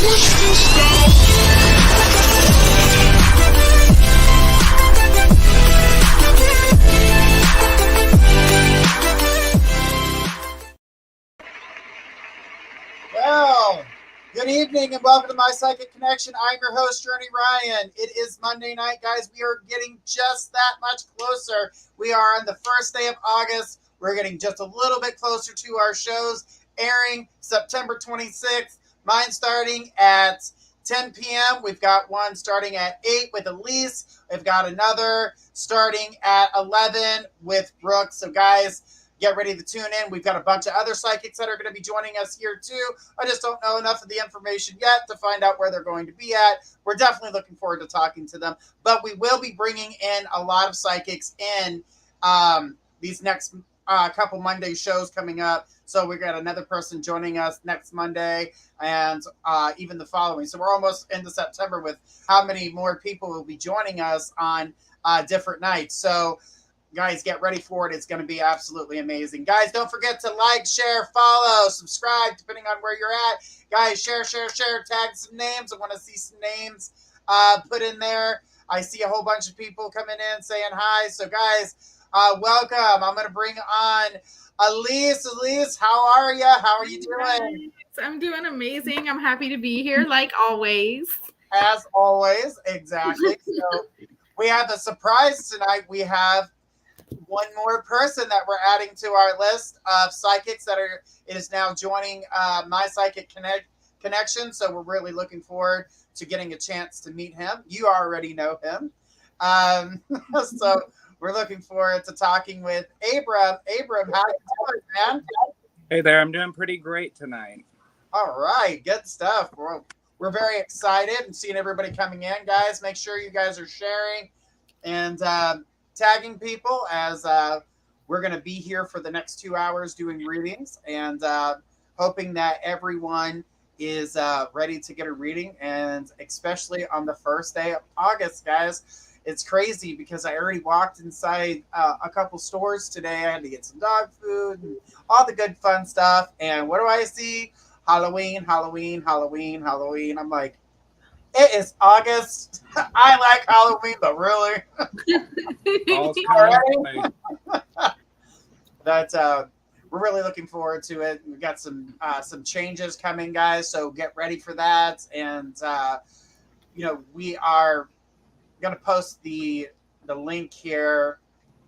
Well, good evening and welcome to my Psychic Connection. I'm your host, Journey Ryan. It is Monday night, guys. We are getting just that much closer. We are on the first day of August. We're getting just a little bit closer to our shows airing September 26th. Mine starting at 10 p.m. We've got one starting at 8 with Elise. We've got another starting at 11 with Brooke. So, guys, get ready to tune in. We've got a bunch of other psychics that are going to be joining us here too. I just don't know enough of the information yet to find out where they're going to be at. We're definitely looking forward to talking to them. But we will be bringing in a lot of psychics in these next couple Monday shows coming up. So we got another person joining us next Monday and even the following. So we're almost into September with how many more people will be joining us on different nights. So guys, get ready for it. It's going to be absolutely amazing. Guys, don't forget to like, share, follow, subscribe, depending on where you're at. Guys, share, tag some names. I want to see some names put in there. I see a whole bunch of people coming in saying hi. So, guys, welcome. I'm going to bring on Elise. Elise, how are you? How are you doing? I'm doing amazing. I'm happy to be here, like always. As always, exactly. So, we have a surprise tonight. We have one more person that we're adding to our list of psychics that is now joining my Psychic Connection. So we're really looking forward to getting a chance to meet him. You already know him. So we're looking forward to talking with Abram. Abram, how you doing, man? Hey there, I'm doing pretty great tonight. All right, good stuff. We're very excited and seeing everybody coming in, guys. Make sure you guys are sharing and tagging people as we're going to be here for the next 2 hours doing readings and hoping that everyone is ready to get a reading, and especially on the first day of August, guys. It's crazy because I already walked inside a couple stores today. I had to get some dog food and all the good fun stuff, and what do I see? Halloween. I'm like, it is August. I like Halloween, but really? We're really looking forward to it. We've got some changes coming, guys, so get ready for that. And, we are going to post the link here.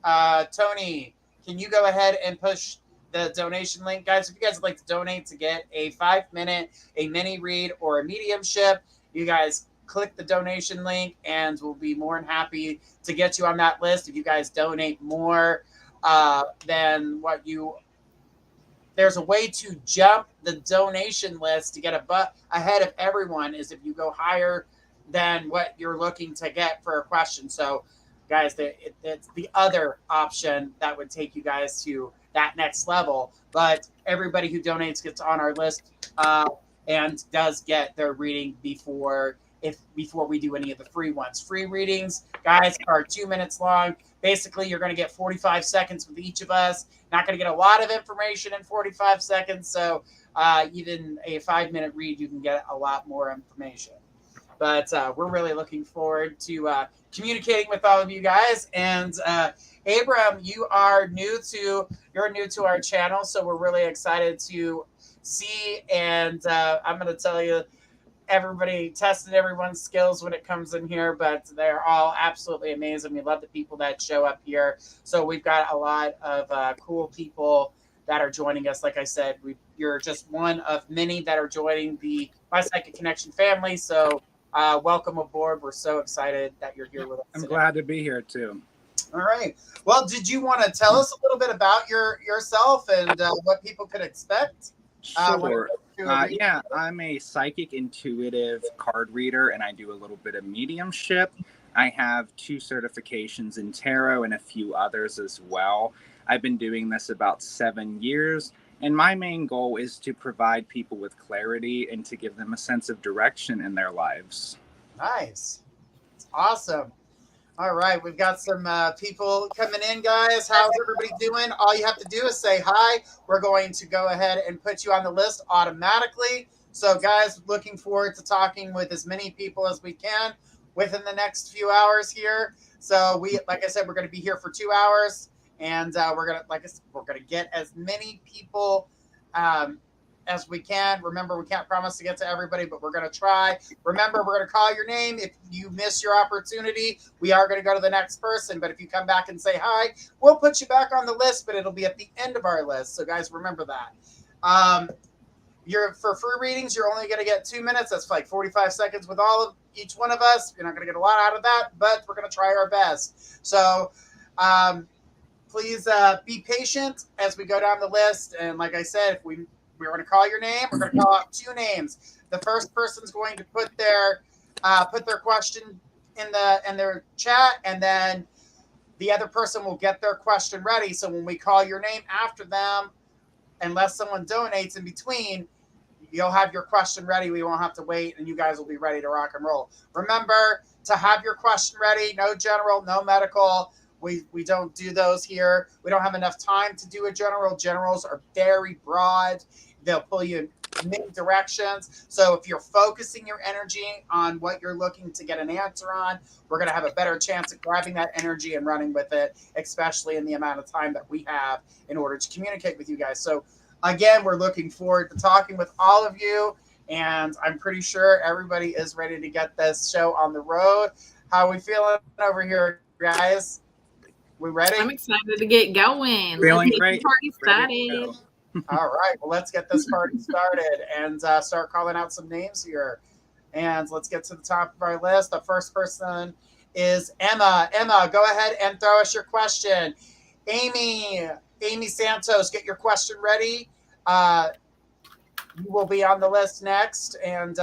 Tony, can you go ahead and push the donation link? Guys, if you guys would like to donate to get a 5-minute, a mini read, or a mediumship, you guys click the donation link and we'll be more than happy to get you on that list. If you guys donate more than what there's a way to jump the donation list to get ahead of everyone is if you go higher than what you're looking to get for a question. So guys, it's the other option that would take you guys to that next level. But everybody who donates gets on our list and does get their reading before we do any of the free ones. Free readings, guys, are 2 minutes long. Basically, you're going to get 45 seconds with each of us. Not going to get a lot of information in 45 seconds. So even a 5-minute read, you can get a lot more information. But we're really looking forward to communicating with all of you guys. And Abram, you're new to our channel, so we're really excited to see. And I'm going to tell you, everybody tested everyone's skills when it comes in here, but they're all absolutely amazing. We love the people that show up here. So we've got a lot of cool people that are joining us. Like I said, you're just one of many that are joining the My Psychic Connection family. So welcome aboard. We're so excited that you're here with us. I'm glad to be here too. All right. Well, did you want to tell us a little bit about yourself and what people could expect? Sure. Yeah, I'm a psychic intuitive card reader, and I do a little bit of mediumship. I have 2 certifications in tarot and a few others as well. I've been doing this about 7 years, and my main goal is to provide people with clarity and to give them a sense of direction in their lives. Nice. It's awesome. All right, we've got some people coming in, guys. How's everybody doing? All you have to do is say hi. We're going to go ahead and put you on the list automatically. So, guys, looking forward to talking with as many people as we can within the next few hours here. So, like I said, we're going to be here for 2 hours, and we're gonna get as many people as we can. Remember, we can't promise to get to everybody, but we're going to try. Remember, we're going to call your name. If you miss your opportunity, we are going to go to the next person. But if you come back and say hi, we'll put you back on the list, but it'll be at the end of our list. So, guys, remember that. For free readings, you're only going to get 2 minutes. That's like 45 seconds with each one of us. You're not going to get a lot out of that, but we're going to try our best. So, please be patient as we go down the list. And like I said, if we're going to call your name, we're going to call out 2 names. The first person's going to put their question in their chat, and then the other person will get their question ready. So when we call your name after them, unless someone donates in between, you'll have your question ready. We won't have to wait, and you guys will be ready to rock and roll. Remember to have your question ready. No general, no medical. We don't do those here. We don't have enough time to do a general. Generals are very broad. They'll pull you in many directions. So if you're focusing your energy on what you're looking to get an answer on, we're going to have a better chance of grabbing that energy and running with it, especially in the amount of time that we have in order to communicate with you guys. So again, we're looking forward to talking with all of you, and I'm pretty sure everybody is ready to get this show on the road. How are we feeling over here, guys? We ready? I'm excited to get going. Feeling Let's great. get the party started. All right. Well, let's get this party started and start calling out some names here. And let's get to the top of our list. The first person is Emma. Emma, go ahead and throw us your question. Amy Santos, get your question ready. You will be on the list next. And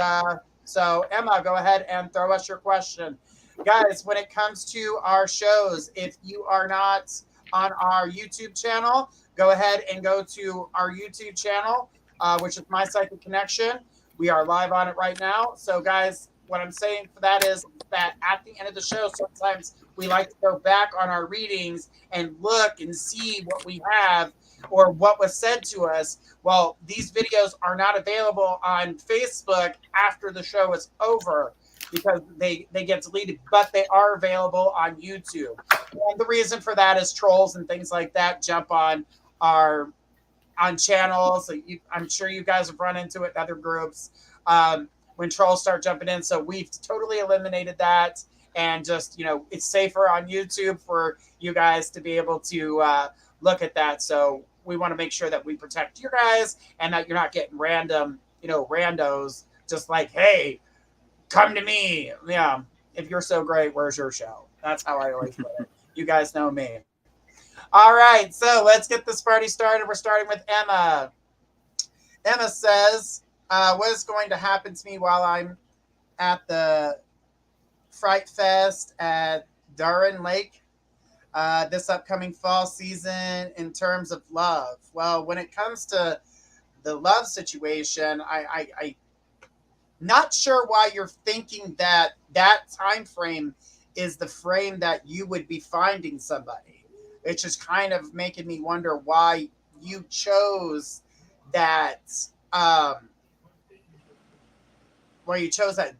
so, Emma, go ahead and throw us your question. Guys, when it comes to our shows, if you are not on our YouTube channel, go ahead and go to our YouTube channel, which is My Psychic Connection. We are live on it right now. So, guys, what I'm saying for that is that at the end of the show, sometimes we like to go back on our readings and look and see what we have or what was said to us. Well, these videos are not available on Facebook after the show is over because they get deleted, but they are available on YouTube. And the reason for that is trolls and things like that jump on channels. So I'm sure you guys have run into it in other groups when trolls start jumping in. So we've totally eliminated that, and just, it's safer on YouTube for you guys to be able to look at that. So we want to make sure that we protect you guys and that you're not getting random, randos just like, hey, come to me. Yeah. If you're so great, where's your show? That's how I always put it. You guys know me. All right, so let's get this party started. We're starting with Emma. Emma says, what is going to happen to me while I'm at the Fright Fest at Durham Lake this upcoming fall season in terms of love? Well, when it comes to the love situation, I not sure why you're thinking that time frame is the frame that you would be finding somebody. It's just kind of making me wonder why you chose that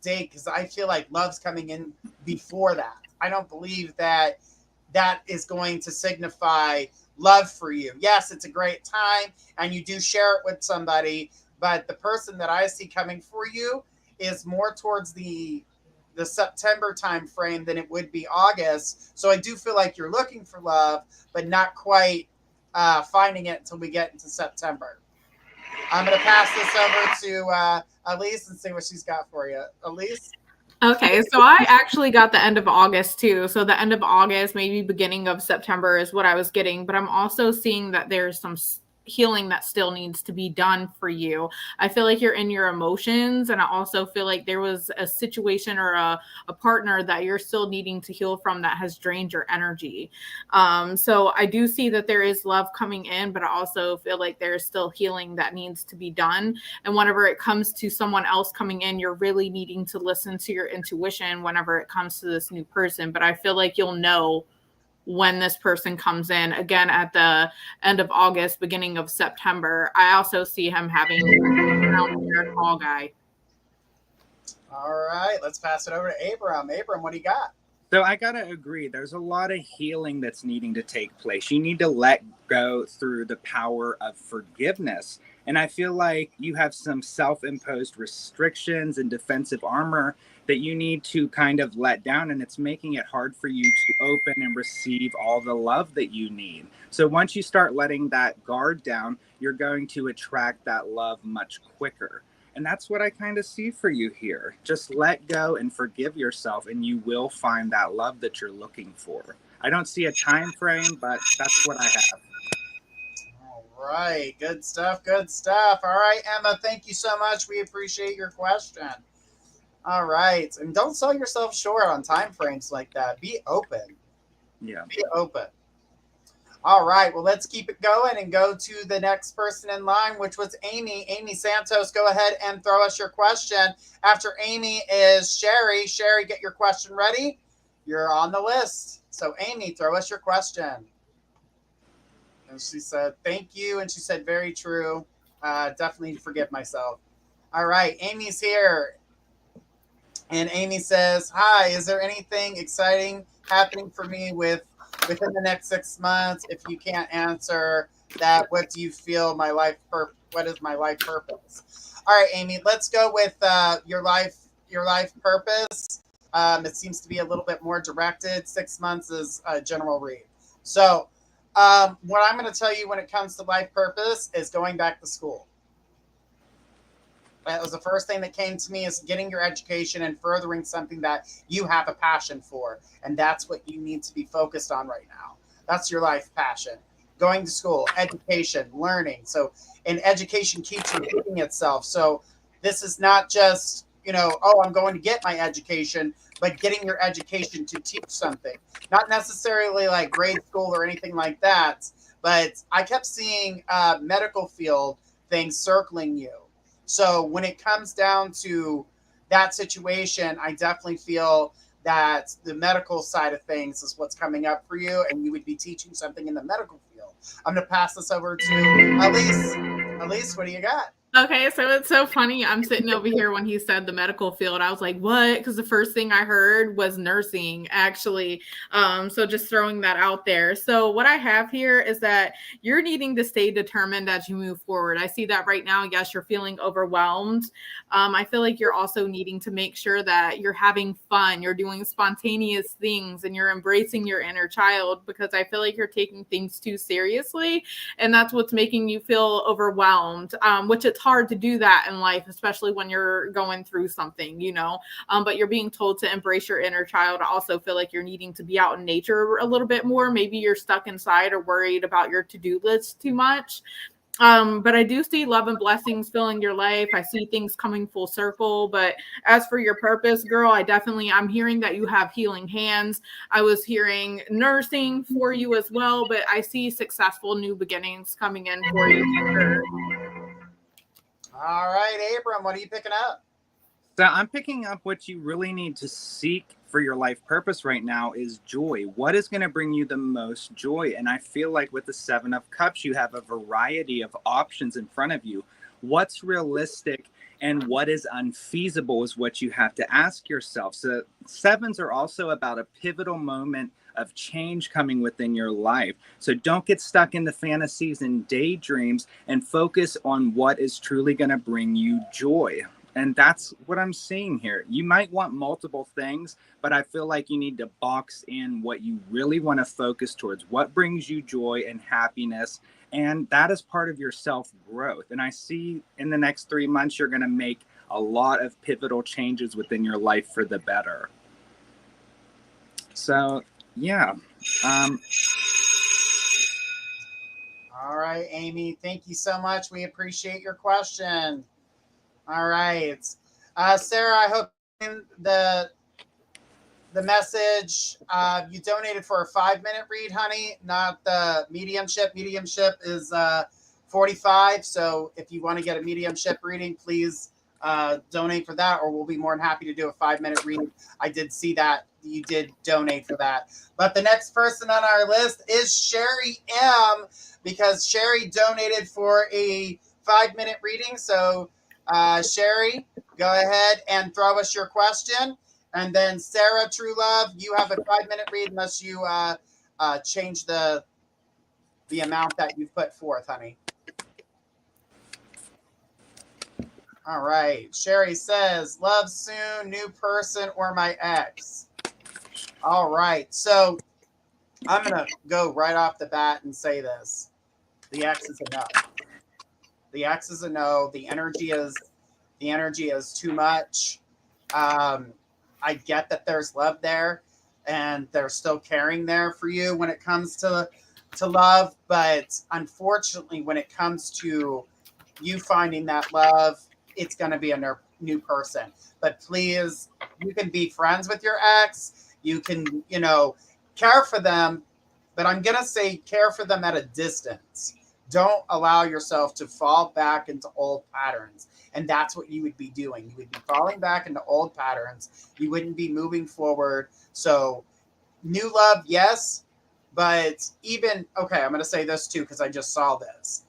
date, because I feel like love's coming in before that. I don't believe that is going to signify love for you. Yes, it's a great time and you do share it with somebody, but the person that I see coming for you is more towards the September time frame than it would be August. So I do feel like you're looking for love, but not quite finding it until we get into September. I'm going to pass this over to Elise and see what she's got for you. Elise? Okay, so I actually got the end of August too. So the end of August, maybe beginning of September is what I was getting. But I'm also seeing that there's some healing that still needs to be done for you. I feel like you're in your emotions, and I also feel like there was a situation or a partner that you're still needing to heal from that has drained your energy. So I do see that there is love coming in, but I also feel like there's still healing that needs to be done. And whenever it comes to someone else coming in, you're really needing to listen to your intuition whenever it comes to this new person. But I feel like you'll know when this person comes in again at the end of August, beginning of September. I also see him having a tall guy. All right, let's pass it over to Abram. Abram, what do you got? So I gotta agree, there's a lot of healing that's needing to take place. You need to let go through the power of forgiveness. And I feel like you have some self-imposed restrictions and defensive armor that you need to kind of let down, and it's making it hard for you to open and receive all the love that you need. So once you start letting that guard down, you're going to attract that love much quicker. And that's what I kind of see for you here. Just let go and forgive yourself, and you will find that love that you're looking for. I don't see a time frame, but that's what I have. All right. Good stuff. Good stuff. All right, Emma, thank you so much. We appreciate your question. All right. And don't sell yourself short on time frames like that. Be open. Yeah. Be open. All right, well, let's keep it going and go to the next person in line, which was Amy. Amy Santos, go ahead and throw us your question. After Amy is Sherry. Sherry, get your question ready. You're on the list. So, Amy, throw us your question. And she said, thank you. And she said, very true. Definitely forgive myself. All right, Amy's here. And Amy says, hi, is there anything exciting happening for me within the next 6 months? If you can't answer that, what do you feel what is my life purpose? All right, Amy, let's go with your life purpose. It seems to be a little bit more directed. 6 months is a general read. So what I'm going to tell you when it comes to life purpose is going back to school. That was the first thing that came to me, is getting your education and furthering something that you have a passion for. And that's what you need to be focused on right now. That's your life passion. Going to school, education, learning. So, and education keeps repeating itself. So this is not just, oh, I'm going to get my education, but getting your education to teach something. Not necessarily like grade school or anything like that, but I kept seeing medical field things circling you. So when it comes down to that situation, I definitely feel that the medical side of things is what's coming up for you, and you would be teaching something in the medical field. I'm going to pass this over to Elise. Elise, what do you got? Okay, so it's so funny. I'm sitting over here when he said the medical field. I was like, what? Because the first thing I heard was nursing, actually. So just throwing that out there. So what I have here is that you're needing to stay determined as you move forward. I see that right now. Yes, you're feeling overwhelmed. I feel like you're also needing to make sure that you're having fun. You're doing spontaneous things and you're embracing your inner child, because I feel like you're taking things too seriously. And that's what's making you feel overwhelmed, which it's hard to do that in life, especially when you're going through something, but you're being told to embrace your inner child. I also feel like you're needing to be out in nature a little bit more. Maybe you're stuck inside or worried about your to-do list too much. But I do see love and blessings filling your life. I see things coming full circle. But as for your purpose, girl, I'm hearing that you have healing hands. I was hearing nursing for you as well, but I see successful new beginnings coming in for you. All right, Abram, what are you picking up? So I'm picking up what you really need to seek for your life purpose right now is joy. What is going to bring you the most joy? And I feel like with the 7 of Cups, you have a variety of options in front of you. What's realistic and what is unfeasible is what you have to ask yourself. So 7s are also about a pivotal moment of change coming within your life. So don't get stuck in the fantasies and daydreams, and focus on what is truly going to bring you joy. And that's what I'm seeing here. You might want multiple things, but I feel like you need to box in what you really want to focus towards, what brings you joy and happiness. And that is part of your self-growth. And I see in the next 3 months, you're going to make a lot of pivotal changes within your life for the better. So, yeah. All right, Amy, thank you so much. We appreciate your question. All right. Sarah, I hope the message, you donated for a 5-minute read, honey, not the mediumship. Mediumship is 45. So if you want to get a mediumship reading, please donate for that, or we'll be more than happy to do a 5-minute read. I did see that you did donate for that. But the next person on our list is Sherry M, because Sherry donated for a 5-minute reading. So Sherry, go ahead and throw us your question. And then Sarah True Love, you have a 5-minute read unless you change the amount that you put forth, honey. All right. Sherry says, love soon, new person, or my ex. All right. So I'm going to go right off the bat and say this. The ex is a no. The ex is a no. The energy is too much. I get that there's love there and there's still caring there for you when it comes to love. But unfortunately, when it comes to you finding that love, it's going to be a new person. But please, you can be friends with your ex. You can, care for them. But I'm going to say care for them at a distance. Don't allow yourself to fall back into old patterns. And that's what you would be doing. You would be falling back into old patterns. You wouldn't be moving forward. So new love, yes. But I'm going to say this too, because I just saw this.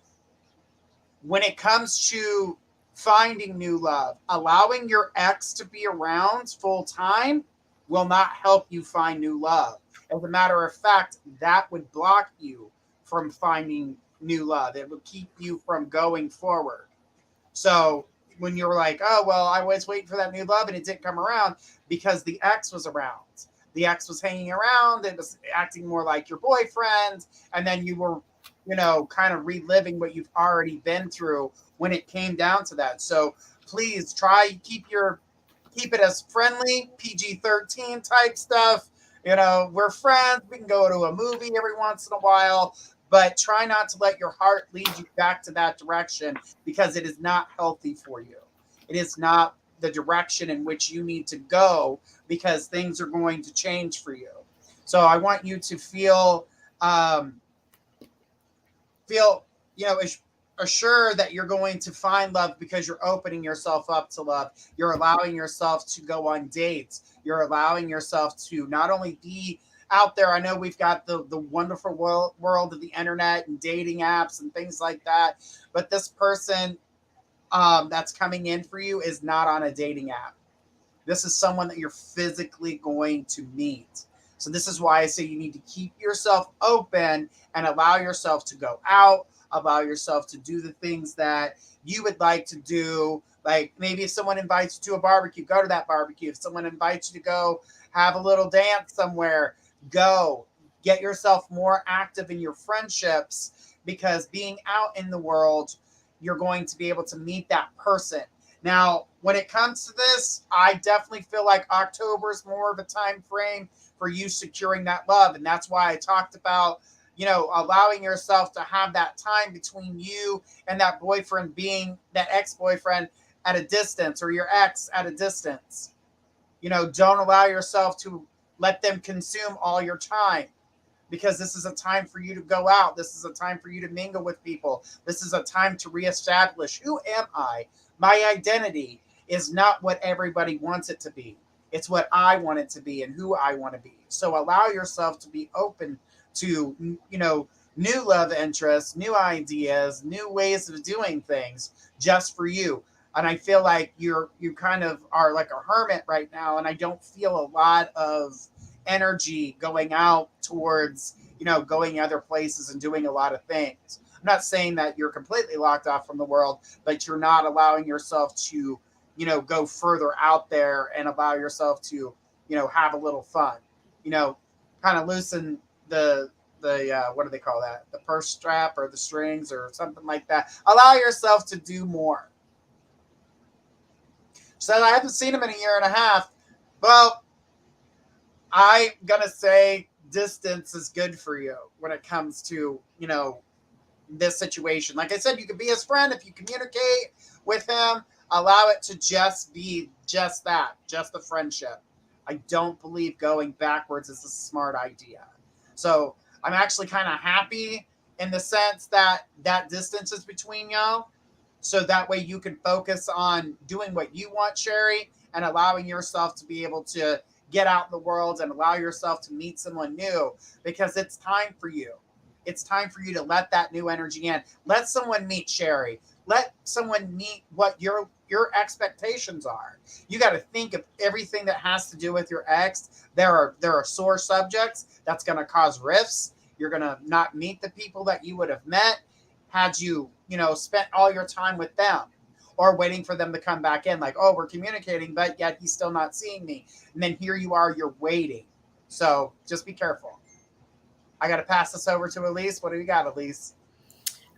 When it comes to finding new love, allowing your ex to be around full time will not help you find new love. As a matter of fact, that would block you from finding new love. It would keep you from going forward. So when you're like, oh, well, I was waiting for that new love and it didn't come around because the ex was around. The ex was hanging around. It was acting more like your boyfriend. And then you were, kind of reliving what you've already been through when it came down to that. So please keep it as friendly, PG-13 type stuff. We're friends. We can go to a movie every once in a while, but try not to let your heart lead you back to that direction because it is not healthy for you. It is not the direction in which you need to go because things are going to change for you. So I want you to feel assured that you're going to find love because you're opening yourself up to love. You're allowing yourself to go on dates. You're allowing yourself to not only be out there. I know we've got the wonderful world of the internet and dating apps and things like that, but this person that's coming in for you is not on a dating app. This is someone that you're physically going to meet. So this is why I say you need to keep yourself open and allow yourself to go out, allow yourself to do the things that you would like to do. Like maybe if someone invites you to a barbecue, go to that barbecue. If someone invites you to go have a little dance somewhere, go. Get yourself more active in your friendships because being out in the world, you're going to be able to meet that person. Now, when it comes to this, I definitely feel like October is more of a time frame for you securing that love. And that's why I talked about, allowing yourself to have that time between you and that boyfriend being that ex-boyfriend at a distance or your ex at a distance. Don't allow yourself to let them consume all your time because this is a time for you to go out. This is a time for you to mingle with people. This is a time to reestablish who am I? My identity is not what everybody wants it to be. It's what I want it to be and who I want to be. So allow yourself to be open to, new love interests, new ideas, new ways of doing things just for you. And I feel like you kind of are like a hermit right now. And I don't feel a lot of energy going out towards, going other places and doing a lot of things. I'm not saying that you're completely locked off from the world, but you're not allowing yourself to, go further out there and allow yourself to, have a little fun, kind of loosen the what do they call that? The purse strap or the strings or something like that. Allow yourself to do more. So I haven't seen him in a year and a half. Well, I'm going to say distance is good for you when it comes to, this situation. Like I said, you can be his friend if you communicate with him. Allow it to just be just that, just the friendship. I don't believe going backwards is a smart idea. So I'm actually kind of happy in the sense that distance is between y'all. so that way you can focus on doing what you want, Sherry, and allowing yourself to be able to get out in the world and allow yourself to meet someone new, because it's time for you. It's time for you to let that new energy in. Let someone meet Sherry. Let someone meet what your expectations are. You got to think of everything that has to do with your ex. There are sore subjects that's going to cause rifts. You're going to not meet the people that you would have met had you, spent all your time with them, or waiting for them to come back in, like, oh, we're communicating, but yet he's still not seeing me. And then here you are, you're waiting. So just be careful. I got to pass this over to Elise. What do you got, Elise?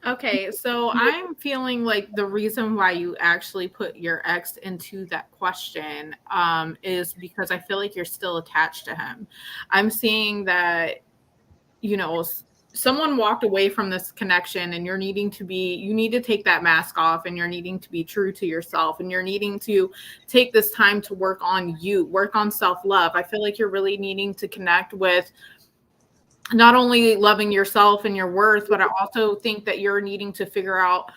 Okay, so I'm feeling like the reason why you actually put your ex into that question is because I feel like you're still attached to him. I'm seeing that, someone walked away from this connection, and you need to take that mask off, and you're needing to be true to yourself, and you're needing to take this time to work on you, work on self-love. I feel like you're really needing to connect with not only loving yourself and your worth, but I also think that you're needing to figure out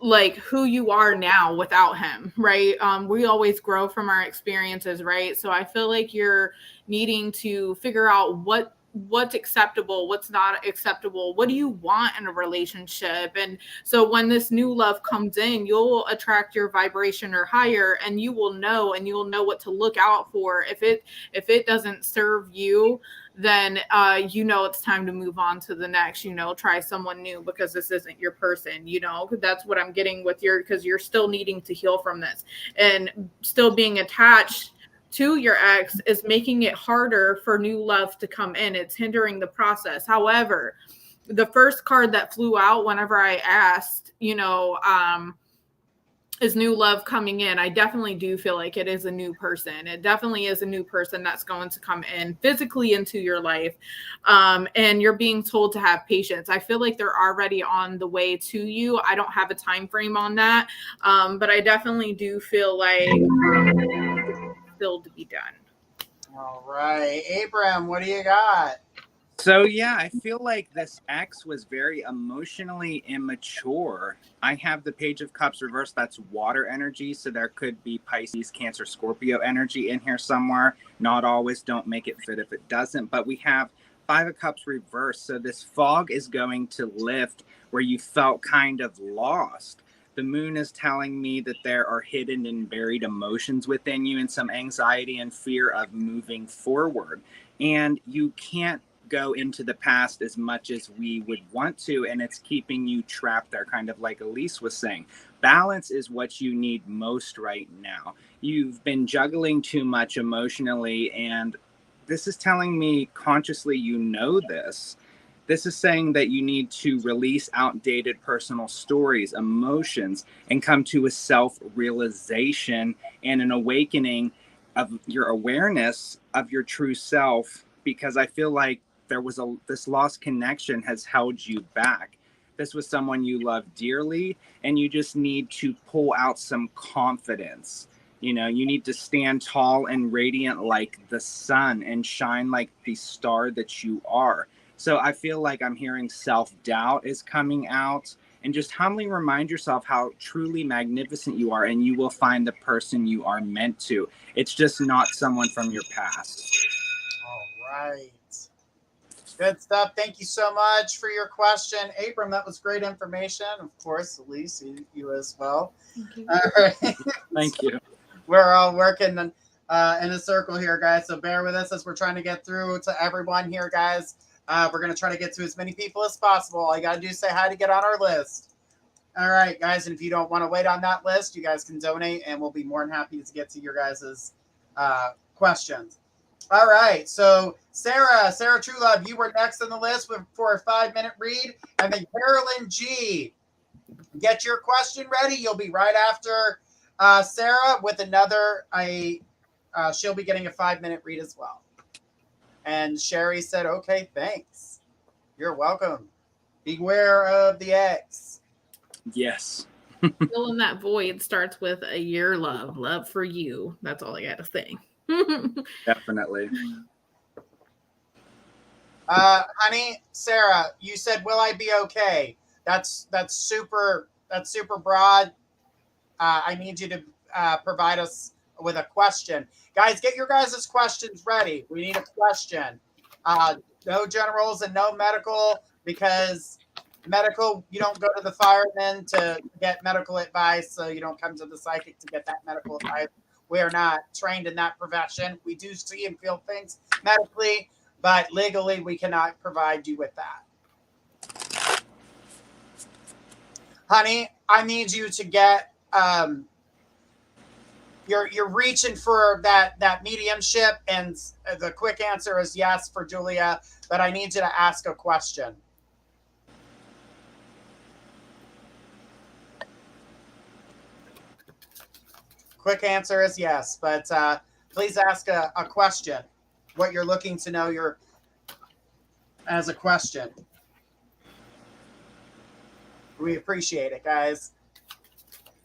like who you are now without him, right? We always grow from our experiences, right? So I feel like you're needing to figure out what's acceptable, what's not acceptable, what do you want in a relationship. And so when this new love comes in, you'll attract your vibration or higher, and you'll know what to look out for. If it doesn't serve you, then it's time to move on to the next, try someone new, because this isn't your person. That's what I'm getting with because you're still needing to heal from this, and still being attached to your ex is making it harder for new love to come in. It's hindering the process. However, the first card that flew out whenever I asked, is new love coming in. I definitely do feel like it is a new person. It definitely is a new person that's going to come in physically into your life. And you're being told to have patience. I feel like they're already on the way to you. I don't have a time frame on that. But I definitely do feel like still to be done. All right. Abram, what do you got? So, yeah, I feel like this ex was very emotionally immature. I have the Page of Cups reversed. That's water energy. So there could be Pisces, Cancer, Scorpio energy in here somewhere. Not always. Don't make it fit if it doesn't. But we have Five of Cups reversed. So this fog is going to lift where you felt kind of lost. The moon is telling me that there are hidden and buried emotions within you and some anxiety and fear of moving forward. And you can't go into the past as much as we would want to, and it's keeping you trapped there, kind of like Elise was saying. Balance is what you need most right now. You've been juggling too much emotionally, and this is telling me consciously this. This is saying that you need to release outdated personal stories, emotions, and come to a self-realization and an awakening of your awareness of your true self, because I feel like this lost connection has held you back. This was someone you love dearly, and you just need to pull out some confidence. You need to stand tall and radiant like the sun and shine like the star that you are. So I feel like I'm hearing self-doubt is coming out, and just humbly remind yourself how truly magnificent you are, and you will find the person you are meant to. It's just not someone from your past. All right. Good stuff. Thank you so much for your question, Abram. That was great information. Of course, Elise, you as well. Thank you. All right. Thank you. We're all working in a circle here, guys. So bear with us as we're trying to get through to everyone here, guys. We're going to try to get to as many people as possible. All you got to do is say hi to get on our list. All right, guys. And if you don't want to wait on that list, you guys can donate, and we'll be more than happy to get to your guys' questions. All right. So Sarah Truelove, you were next on the list for a 5-minute read. And then Carolyn G, get your question ready. You'll be right after Sarah with another. She'll be getting a 5-minute read as well. And Sherry said, okay, thanks. You're welcome. Beware of the X. Yes. Filling that void starts with a year love for you. That's all I got to say. Definitely. Honey, Sarah, you said, will I be okay? That's super that's super broad. I need you to provide us with a question. Guys, get your guys' questions ready. We need a question. No generals and no medical, because medical, you don't go to the firemen to get medical advice, so you don't come to the psychic to get that medical advice. We are not trained in that profession. We do see and feel things medically, but legally we cannot provide you with that. Honey, I need you to get you're reaching for that mediumship, and the quick answer is yes for Julia, but I need you to ask a question. Quick answer is yes, but please ask a question. What you're looking to know as a question. We appreciate it, guys.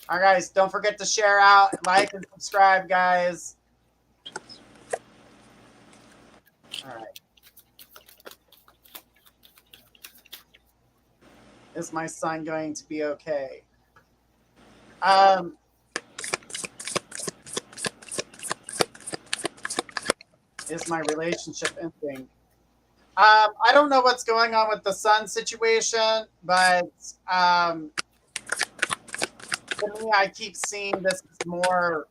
All right, guys, don't forget to share out, like, and subscribe, guys. All right. Is my son going to be okay? Is my relationship ending? I don't know what's going on with the son situation, but to me, I keep seeing this as more.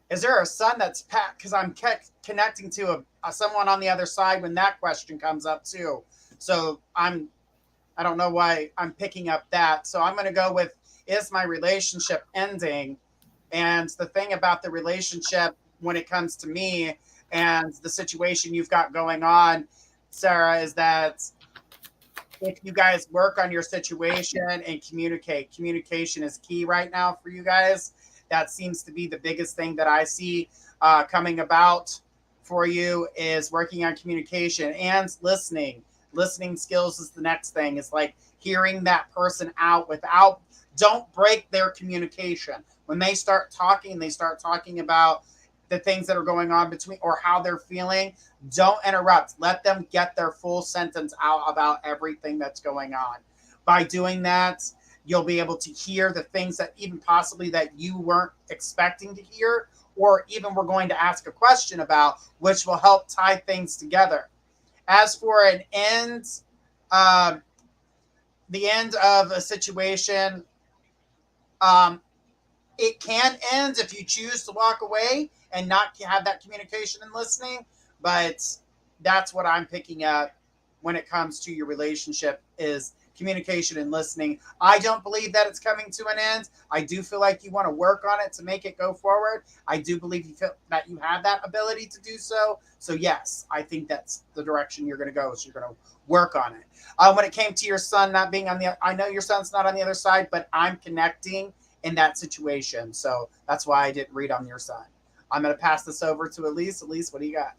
Is there a son that's packed? Because I'm connecting to someone on the other side when that question comes up too. So I don't know why I'm picking up that. So I'm going to go with, is my relationship ending? And the thing about the relationship when it comes to me and the situation you've got going on, Sarah, is that if you guys work on your situation and communication is key right now for you guys. That seems to be the biggest thing that I see coming about for you, is working on communication and listening. Listening skills is the next thing. It's like hearing that person out don't break their communication. When they start talking about the things that are going on between or how they're feeling, don't interrupt. Let them get their full sentence out about everything that's going on. By doing that, you'll be able to hear the things that even possibly that you weren't expecting to hear, or even we're going to ask a question about, which will help tie things together. As for an end, the end of a situation, it can end if you choose to walk away and not have that communication and listening. But that's what I'm picking up when it comes to your relationship, is communication and listening. I don't believe that it's coming to an end. I do feel like you want to work on it to make it go forward. I do believe you feel that you have that ability to do so. So yes, I think that's the direction you're going to go. So you're going to work on it. When it came to your son not being I know your son's not on the other side, but I'm connecting in that situation. So that's why I didn't read on your son. I'm going to pass this over to Elise. Elise, what do you got?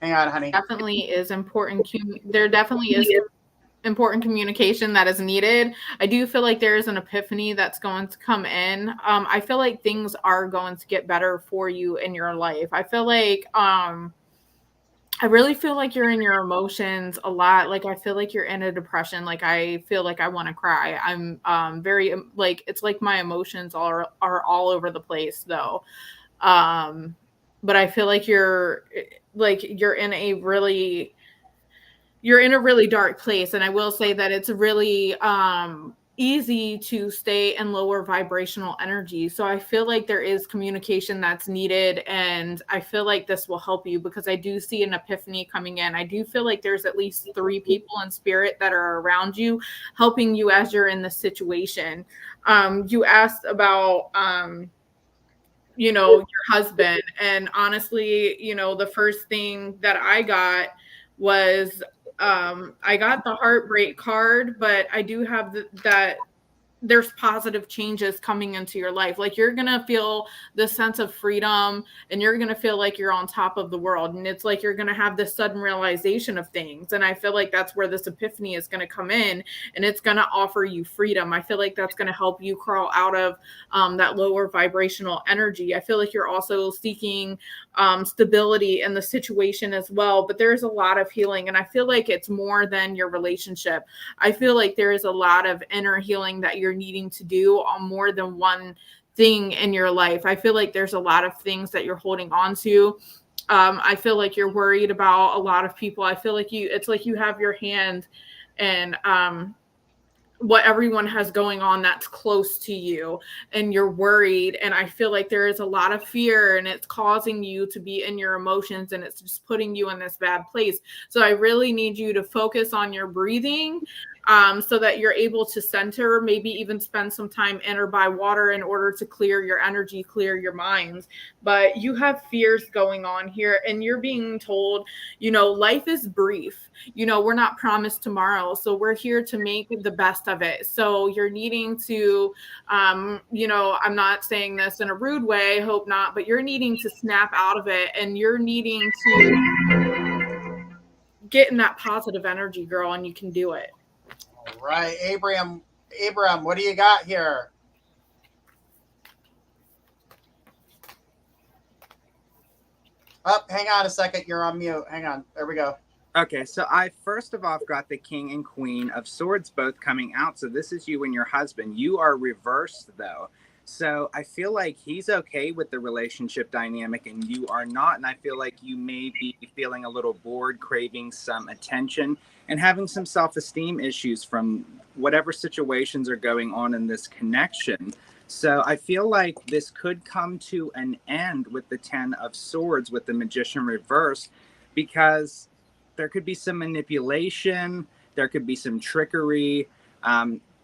Hang on, honey. Definitely is important. There definitely is important communication that is needed. I do feel like there is an epiphany that's going to come in. I feel like things are going to get better for you in your life. I feel like, I really feel like you're in your emotions a lot. Like, I feel like you're in a depression. Like, I feel like I want to cry. I'm very, like, it's like my emotions are all over the place though. But I feel like you're in a really dark place. And I will say that it's really, easy to stay in lower vibrational energy. So I feel like there is communication that's needed, and I feel like this will help you, because I do see an epiphany coming in. I do feel like there's at least 3 people in spirit that are around you, helping you as you're in this situation. You asked about, your husband, and honestly, the first thing that I got was, I got the heartbreak card, but I do have there's positive changes coming into your life. Like you're going to feel this sense of freedom and you're going to feel like you're on top of the world. And it's like, you're going to have this sudden realization of things. And I feel like that's where this epiphany is going to come in, and it's going to offer you freedom. I feel like that's going to help you crawl out of that lower vibrational energy. I feel like you're also seeking stability in the situation as well, but there's a lot of healing. And I feel like it's more than your relationship. I feel like there is a lot of inner healing that you're needing to do on more than one thing in your life. I feel like there's a lot of things that you're holding on to. I feel like you're worried about a lot of people. I feel like it's like you have your hand and what everyone has going on that's close to you, and you're worried. And I feel like there is a lot of fear, and it's causing you to be in your emotions, and it's just putting you in this bad place. So I really need you to focus on your breathing, so that you're able to center, maybe even spend some time in or by water in order to clear your energy, clear your minds. But you have fears going on here, and you're being told, life is brief. We're not promised tomorrow. So we're here to make the best of it. So you're needing to, I'm not saying this in a rude way, hope not, but you're needing to snap out of it, and you're needing to get in that positive energy, girl, and you can do it. All right, Abram, what do you got here? Oh, hang on a second. You're on mute. Hang on. There we go. Okay, so I first of all got the King and Queen of Swords both coming out. So this is you and your husband. You are reversed, though. So I feel like he's okay with the relationship dynamic and you are not. And I feel like you may be feeling a little bored, craving some attention, and having some self-esteem issues from whatever situations are going on in this connection. So I feel like this could come to an end with the 10 of Swords with the Magician reversed, because there could be some manipulation, there could be some trickery,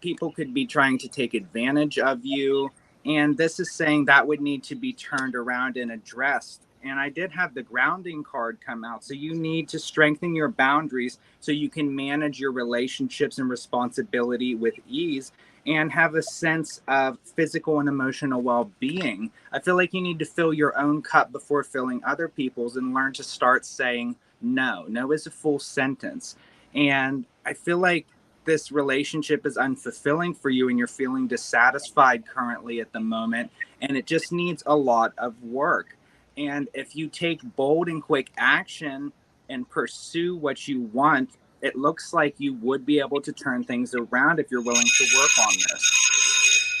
people could be trying to take advantage of you. And this is saying that would need to be turned around and addressed. And I did have the grounding card come out. So you need to strengthen your boundaries so you can manage your relationships and responsibility with ease and have a sense of physical and emotional well-being. I feel like you need to fill your own cup before filling other people's, and learn to start saying no. No is a full sentence. And I feel like this relationship is unfulfilling for you and you're feeling dissatisfied currently at the moment, and it just needs a lot of work. And if you take bold and quick action and pursue what you want, it looks like you would be able to turn things around if you're willing to work on this.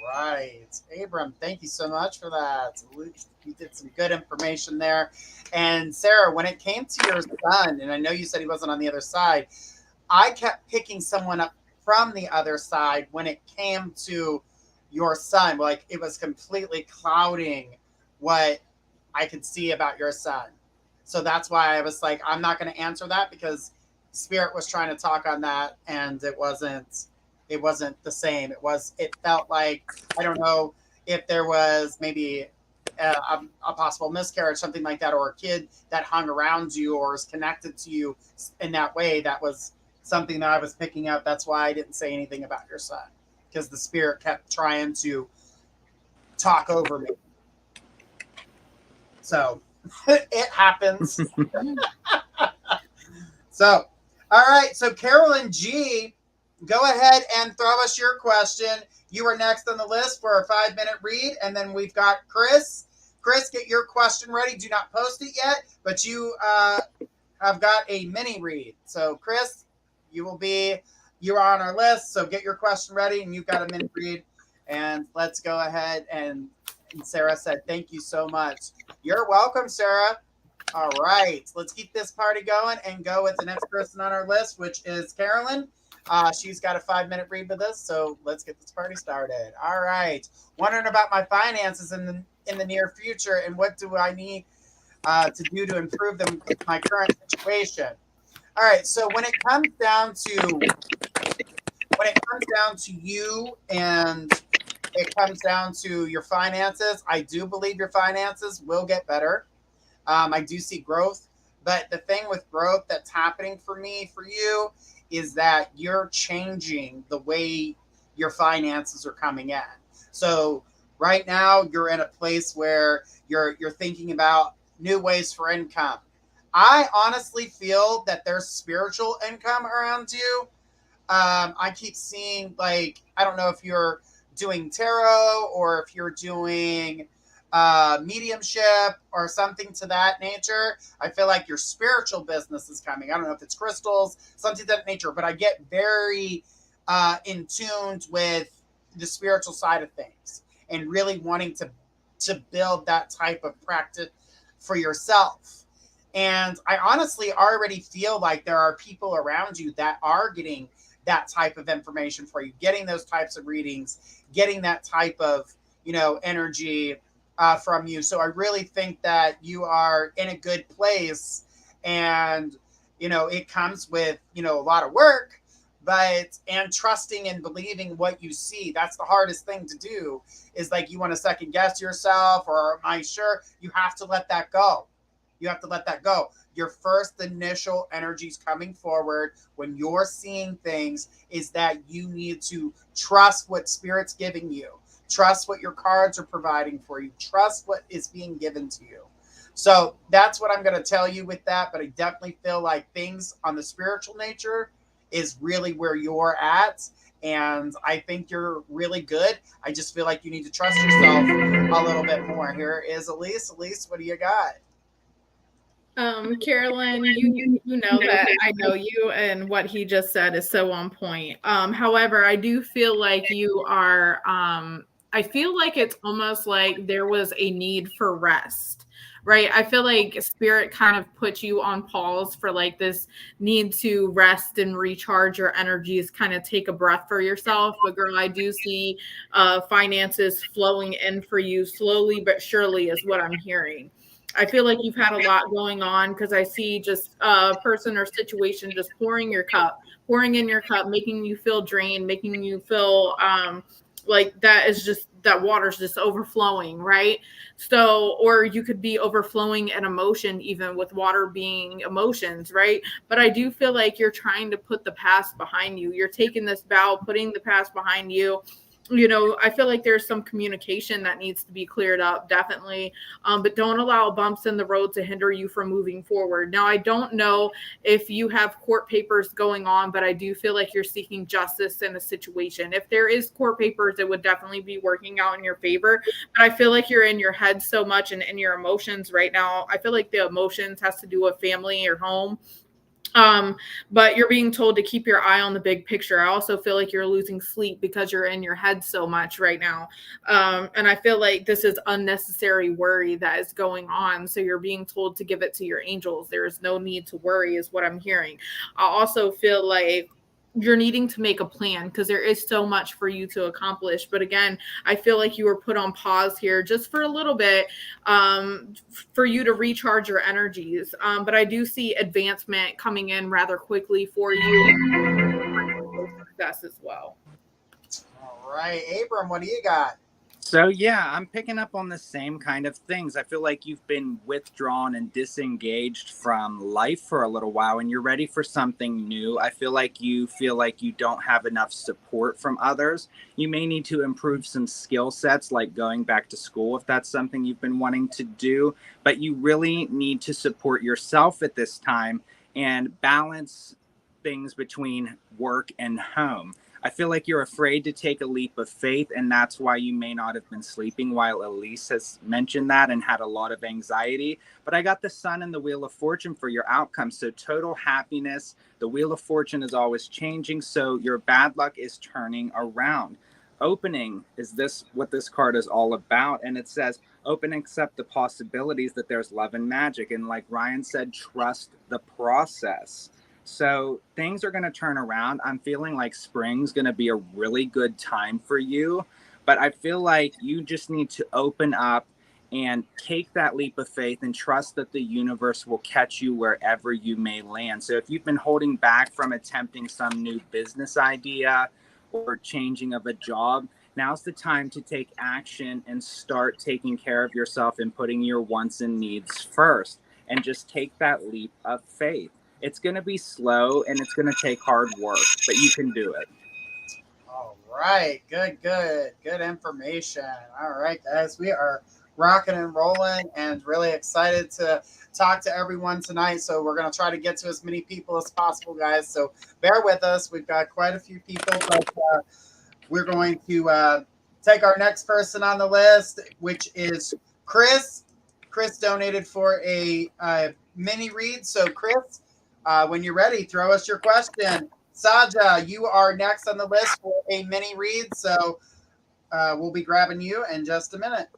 All right. Abram, thank you so much for that. You did some good information there. And Sarah, when it came to your son, and I know you said he wasn't on the other side, I kept picking someone up from the other side when it came to your son. Like, it was completely clouding what I could see about your son. So that's why I was like, I'm not going to answer that, because Spirit was trying to talk on that, and it wasn't the same. It felt like, I don't know if there was maybe a possible miscarriage, something like that, or a kid that hung around you or is connected to you in that way. That was something that I was picking up. That's why I didn't say anything about your son, because the Spirit kept trying to talk over me. So it happens. So, all right. So Carolyn G, go ahead and throw us your question. You are next on the list for a 5-minute read. And then we've got Chris. Chris, get your question ready. Do not post it yet, but you have got a mini read. So Chris, you are on our list. So get your question ready, and you've got a mini read. And let's go ahead. And Sarah said, thank you so much. You're welcome, Sarah. All right. Let's keep this party going and go with the next person on our list, which is Carolyn. She's got a 5-minute read with us, so let's get this party started. All right. Wondering about my finances in the near future, and what do I need to do to improve them with my current situation? All right. So when it comes down to you, and it comes down to your finances, I do believe your finances will get better. I do see growth, but the thing with growth that's happening for you is that you're changing the way your finances are coming in. So right now you're in a place where you're thinking about new ways for income. I honestly feel that there's spiritual income around you. I keep seeing, like, I don't know if you're doing tarot or if you're doing mediumship or something to that nature. I feel like your spiritual business is coming. I don't know if it's crystals, something to that nature, but I get very in tuned with the spiritual side of things and really wanting to build that type of practice for yourself. And I honestly already feel like there are people around you that are getting that type of information for you, getting those types of readings, getting that type of, energy from you. So I really think that you are in a good place, and, it comes with, a lot of work, and trusting and believing what you see. That's the hardest thing to do, is like, you want to second guess yourself, or am I sure? You have to let that go. You have to let that go. Your first initial energies coming forward when you're seeing things is that you need to trust what Spirit's giving you. Trust what your cards are providing for you. Trust what is being given to you. So that's what I'm going to tell you with that. But I definitely feel like things on the spiritual nature is really where you're at. And I think you're really good. I just feel like you need to trust yourself a little bit more. Here is Elise. Elise, what do you got? Carolyn, you know that I know you, and what he just said is so on point. However, I do feel like you are, I feel like it's almost like there was a need for rest, right? I feel like Spirit kind of put you on pause for like this need to rest and recharge your energies, kind of take a breath for yourself. But girl, I do see finances flowing in for you slowly but surely is what I'm hearing. I feel like you've had a lot going on, because I see just a person or situation just pouring in your cup, making you feel drained, making you feel like that water's just overflowing, right? So, or you could be overflowing an emotion, even with water being emotions, right? But I do feel like you're trying to put the past behind you. You're taking this vow, putting the past behind you. I feel like there's some communication that needs to be cleared up, definitely. But don't allow bumps in the road to hinder you from moving forward. Now, I don't know if you have court papers going on, but I do feel like you're seeking justice in a situation. If there is court papers, it would definitely be working out in your favor. But I feel like you're in your head so much and in your emotions right now. I feel like the emotions has to do with family or home. But you're being told to keep your eye on the big picture. I also feel like you're losing sleep because you're in your head so much right now. And I feel like this is unnecessary worry that is going on. So you're being told to give it to your angels. There is no need to worry, is what I'm hearing. I also feel like you're needing to make a plan, because there is so much for you to accomplish. But again, I feel like you were put on pause here just for a little bit, for you to recharge your energies. But I do see advancement coming in rather quickly for you. Success as well. All right, Abram, what do you got? So yeah, I'm picking up on the same kind of things. I feel like you've been withdrawn and disengaged from life for a little while, and you're ready for something new. I feel like you don't have enough support from others. You may need to improve some skill sets, like going back to school if that's something you've been wanting to do. But you really need to support yourself at this time and balance things between work and home. I feel like you're afraid to take a leap of faith, and that's why you may not have been sleeping, while Elise has mentioned that and had a lot of anxiety. But I got the Sun and the Wheel of Fortune for your outcome. So total happiness. The Wheel of Fortune is always changing, so your bad luck is turning around. Opening is this what this card is all about, and it says open, accept the possibilities that there's love and magic. And like Ryan said, trust the process. So things are going to turn around. I'm feeling like spring's going to be a really good time for you, but I feel like you just need to open up and take that leap of faith and trust that the universe will catch you wherever you may land. So if you've been holding back from attempting some new business idea or changing of a job, now's the time to take action and start taking care of yourself and putting your wants and needs first, and just take that leap of faith. It's going to be slow and it's going to take hard work, but you can do it. All right. Good information. All right, guys. We are rocking and rolling and really excited to talk to everyone tonight. So we're going to try to get to as many people as possible, guys. So bear with us. We've got quite a few people, but we're going to take our next person on the list, which is Chris. Chris donated for a mini read. So, Chris, when you're ready, throw us your question. Saja, you are next on the list for a mini read. So, we'll be grabbing you in just a minute.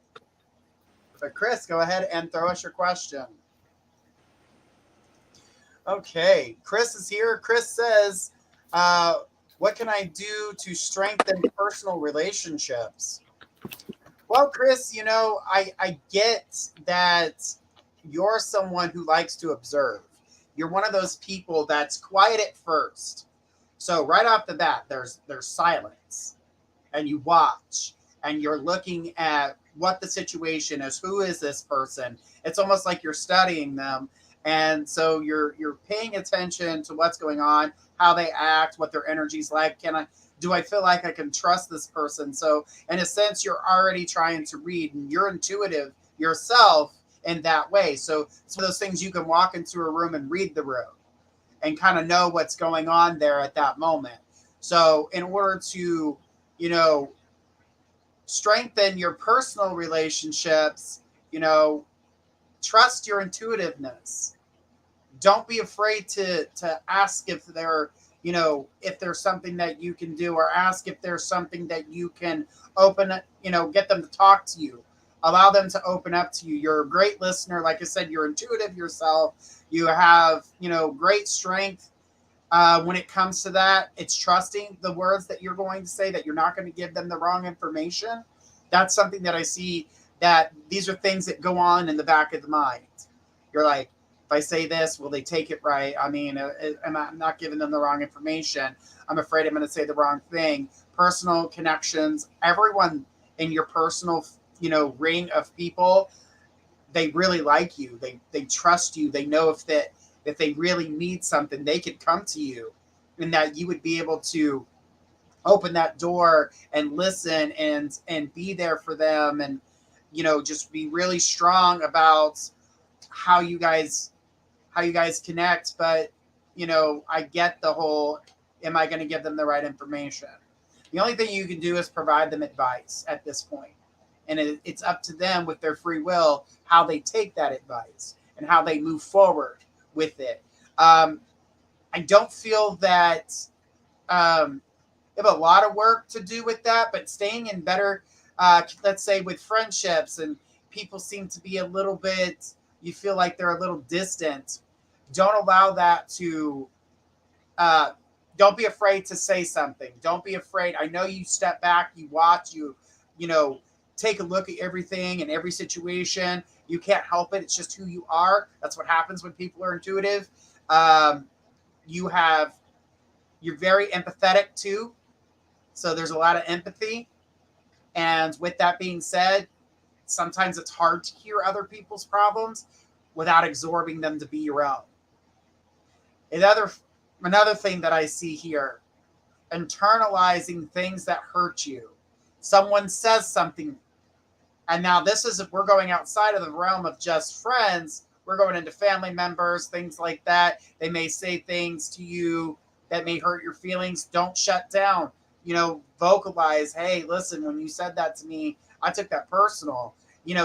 But, Chris, go ahead and throw us your question. Okay, Chris is here. Chris says, what can I do to strengthen personal relationships? Well, Chris, I get that you're someone who likes to observe. You're one of those people that's quiet at first. So right off the bat, there's silence, and you watch, and you're looking at what the situation is. Who is this person? It's almost like you're studying them, and so you're paying attention to what's going on, how they act, what their energy's like. Do I feel like I can trust this person? So in a sense, you're already trying to read, and you're intuitive yourself in that way. So some of those things, you can walk into a room and read the room and kind of know what's going on there at that moment. So in order to, strengthen your personal relationships, trust your intuitiveness. Don't be afraid to ask if if there's something that you can do, or ask if there's something that you can open, get them to talk to you, allow them to open up to you. You're a great listener. Like I said, you're intuitive yourself. You have, great strength when it comes to that. It's trusting the words that you're going to say, that you're not going to give them the wrong information. That's something that I see, that these are things that go on in the back of the mind. You're like, if I say this, will they take it right? I mean, I'm not giving them the wrong information. I'm afraid I'm going to say the wrong thing. Personal connections, everyone in your personal, ring of people, they really like you. They trust you. They know if they really need something, they could come to you, and that you would be able to open that door and listen and be there for them, and just be really strong about how you guys connect. But I get the whole, am I going to give them the right information? The only thing you can do is provide them advice at this point, and it's up to them with their free will how they take that advice and how they move forward with it. I don't feel that you have a lot of work to do with that, but staying in better, let's say with friendships, and people seem to be a little bit, you feel like they're a little distant. Don't allow that to, don't be afraid to say something. Don't be afraid. I know you step back, you watch, you take a look at everything and every situation. You can't help it. It's just who you are. That's what happens when people are intuitive. You're very empathetic too. So there's a lot of empathy. And with that being said, sometimes it's hard to hear other people's problems without absorbing them to be your own. Another thing that I see here, internalizing things that hurt you. Someone says something, and now we're going outside of the realm of just friends. We're going into family members, things like that. They may say things to you that may hurt your feelings. Don't shut down. Vocalize, hey, listen, when you said that to me, I took that personal.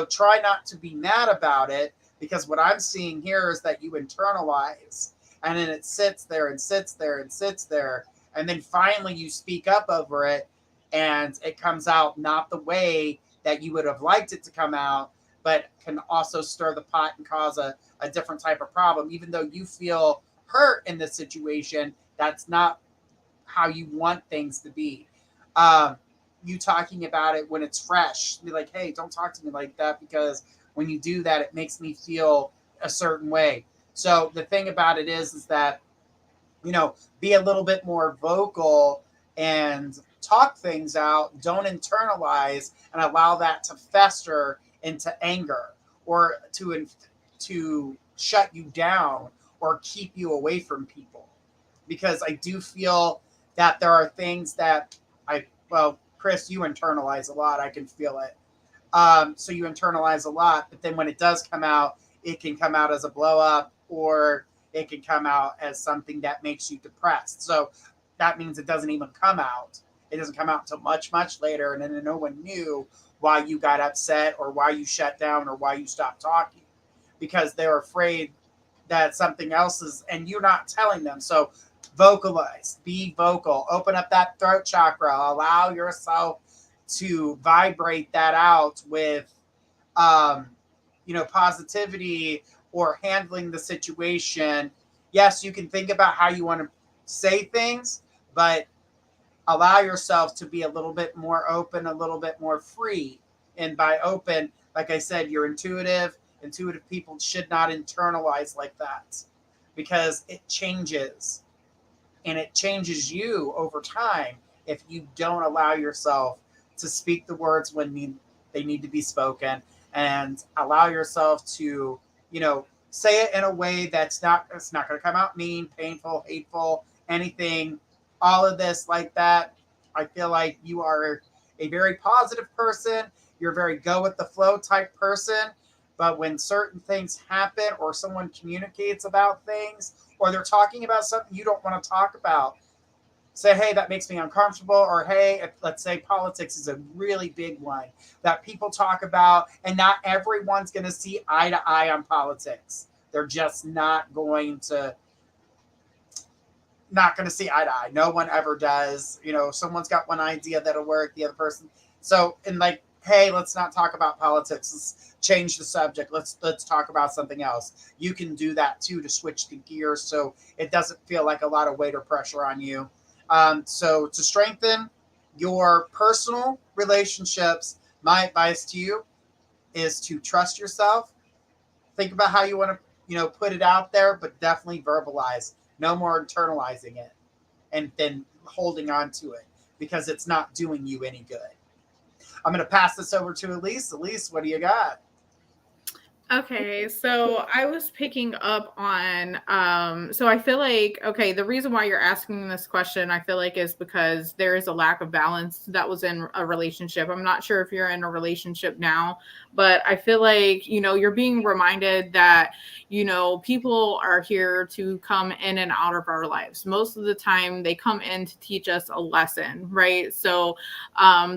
Try not to be mad about it, because what I'm seeing here is that you internalize, and then it sits there and sits there and sits there. And then finally you speak up over it, and it comes out not the way that you would have liked it to come out, but can also stir the pot and cause a different type of problem. Even though you feel hurt in this situation, that's not how you want things to be. You talking about it when it's fresh, be like, hey, don't talk to me like that, because when you do that, it makes me feel a certain way. So the thing about it is that, be a little bit more vocal and talk things out. Don't internalize and allow that to fester into anger, or to shut you down or keep you away from people. Because I do feel that there are things that well, Chris, you internalize a lot. I can feel it. So you internalize a lot, but then when it does come out, it can come out as a blow up, or it can come out as something that makes you depressed. So that means it doesn't even come out. It doesn't come out until much, much later. And then no one knew why you got upset or why you shut down or why you stopped talking, because they're afraid that something else is, and you're not telling them. So vocalize, be vocal, open up that throat chakra, allow yourself to vibrate that out with, positivity or handling the situation. Yes, you can think about how you want to say things, but allow yourself to be a little bit more open, a little bit more free. And by open, like I said, you're intuitive. Intuitive people should not internalize like that, because it changes, and it changes you over time if you don't allow yourself to speak the words when they need to be spoken, and allow yourself to, say it in a way it's not going to come out mean, painful, hateful, anything, all of this like that. I feel like you are a very positive person. You're a very go with the flow type person. But when certain things happen, or someone communicates about things, or they're talking about something you don't want to talk about, say, hey, that makes me uncomfortable. Or, hey, let's say politics is a really big one that people talk about, and not everyone's going to see eye to eye on politics. They're just not going to see eye to eye. No one ever does. Someone's got one idea that'll work, the other person. So, and like, hey, let's not talk about politics. Let's change the subject. Let's talk about something else. You can do that too, to switch the gears so it doesn't feel like a lot of weight or pressure on you. So to strengthen your personal relationships, my advice to you is to trust yourself. Think about how you want to, put it out there, but definitely verbalize. No more internalizing it and then holding on to it, because it's not doing you any good. I'm going to pass this over to Elise. Elise, what do you got? Okay, so I was picking up on, so I feel like, okay, the reason why you're asking this question, I feel like, is because there is a lack of balance that was in a relationship. I'm not sure if you're in a relationship now, but I feel like, you're being reminded that, people are here to come in and out of our lives. Most of the time they come in to teach us a lesson, right? So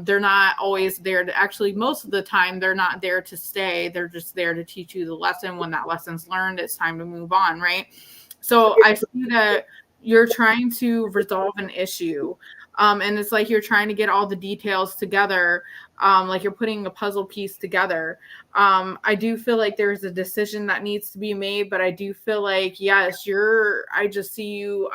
they're not always there to, actually, most of the time they're not there to stay. They're just there to teach you the lesson. When that lesson's learned, it's time to move on, right? So I see that you're trying to resolve an issue, and it's like you're trying to get all the details together, like you're putting a puzzle piece together. I do feel like there's a decision that needs to be made, but I do feel like, yes, I just see you,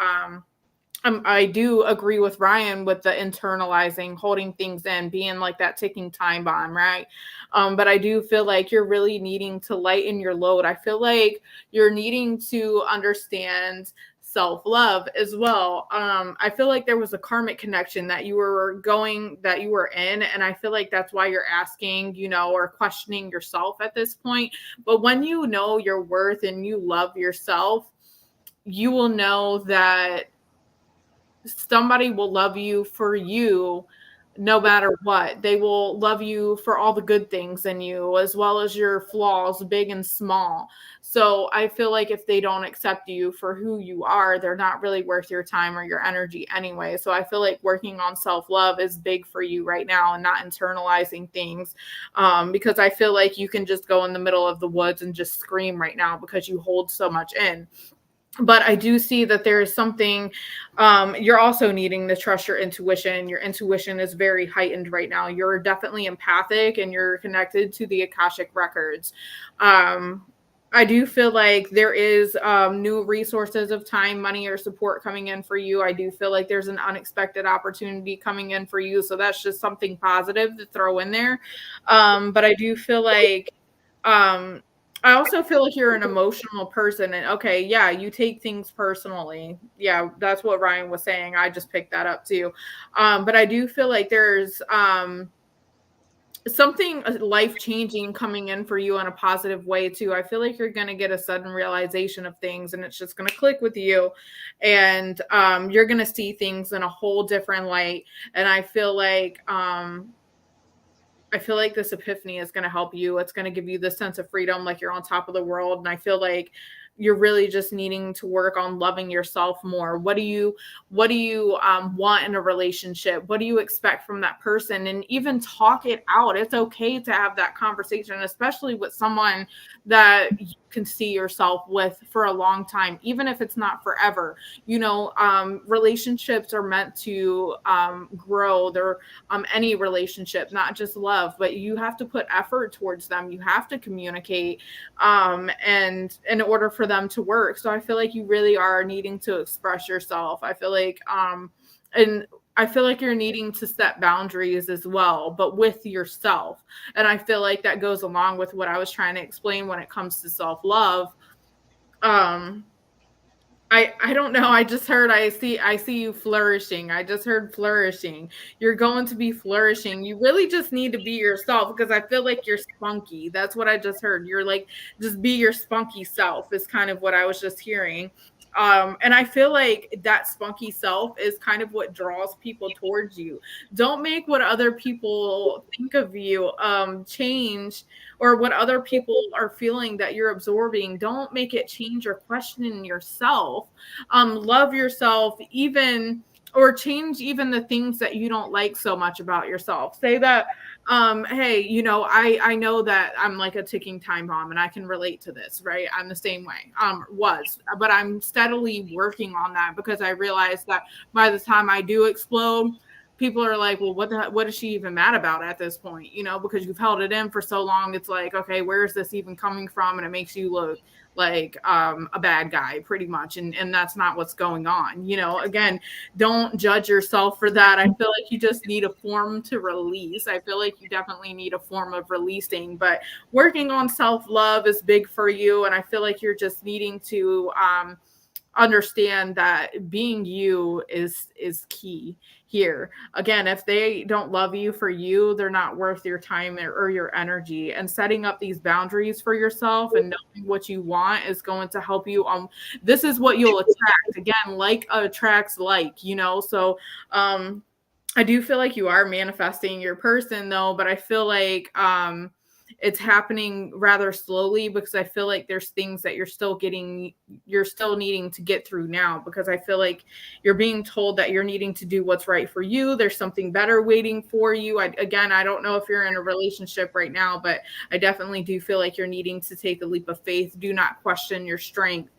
I do agree with Ryan with the internalizing, holding things in, being like that ticking time bomb, right? But I do feel like you're really needing to lighten your load. I feel like you're needing to understand self-love as well. I feel like there was a karmic connection that you were in, and I feel like that's why you're asking, or questioning yourself at this point. But when you know your worth and you love yourself, you will know that somebody will love you for you no matter what. They will love you for all the good things in you, as well as your flaws, big and small. So I feel like if they don't accept you for who you are, they're not really worth your time or your energy anyway. So I feel like working on self-love is big for you right now, and not internalizing things, because I feel like you can just go in the middle of the woods and just scream right now because you hold so much in. But I do see that there is something, you're also needing to trust your intuition. Your intuition is very heightened right now. You're definitely empathic, and you're connected to the Akashic records. I do feel like there is new resources of time, money, or support coming in for you. I do feel like there's an unexpected opportunity coming in for you. So that's just something positive to throw in there. But I do feel like, I also feel like you're an emotional person, and okay, yeah, you take things personally. Yeah, that's what Ryan was saying. I just picked that up too. But I do feel like there's something life-changing coming in for you in a positive way too. I feel like you're going to get a sudden realization of things, and it's just going to click with you, and you're going to see things in a whole different light. And I feel like this epiphany is going to help you. It's going to give you this sense of freedom, like you're on top of the world. And I feel like you're really just needing to work on loving yourself more. What do you want in a relationship? What do you expect from that person? And even talk it out. It's okay to have that conversation, especially with someone that you can see yourself with for a long time, even if it's not forever. Relationships are meant to grow. They're any relationship, not just love, but you have to put effort towards them. You have to communicate, and in order for them to work. So I feel like you really are needing to express yourself. I feel like you're needing to set boundaries as well, but with yourself. And I feel like that goes along with what I was trying to explain when it comes to self-love. I don't know. I just heard, I see you flourishing. I just heard flourishing. You're going to be flourishing. You really just need to be yourself, because I feel like you're spunky. That's what I just heard. You're like, just be your spunky self is kind of what I was just hearing. And I feel like that spunky self is kind of what draws people towards you. Don't make what other people think of you change, or what other people are feeling that you're absorbing. Don't make it change or question yourself. Love yourself, even, or change even the things that you don't like so much about yourself. Say that, hey, I know that I'm like a ticking time bomb, and I can relate to this, right? I'm the same way, but I'm steadily working on that, because I realized that by the time I do explode, people are like, well, what is she even mad about at this point? Because you've held it in for so long. It's like, okay, where is this even coming from? And it makes you look like a bad guy, pretty much. And that's not what's going on. Again, don't judge yourself for that. I feel like you just need a form to release. I feel like you definitely need a form of releasing, but working on self-love is big for you. And I feel like you're just needing to understand that being you is key here. Again, if they don't love you for you, they're not worth your time or your energy. And setting up these boundaries for yourself and knowing what you want is going to help you. This is what you'll attract. Again, like attracts like, so I do feel like you are manifesting your person though, but I feel like it's happening rather slowly, because I feel like there's things that you're still needing to get through now, because I feel like you're being told that you're needing to do what's right for you. There's something better waiting for you. I don't know if you're in a relationship right now, but I definitely do feel like you're needing to take a leap of faith. Do not question your strength.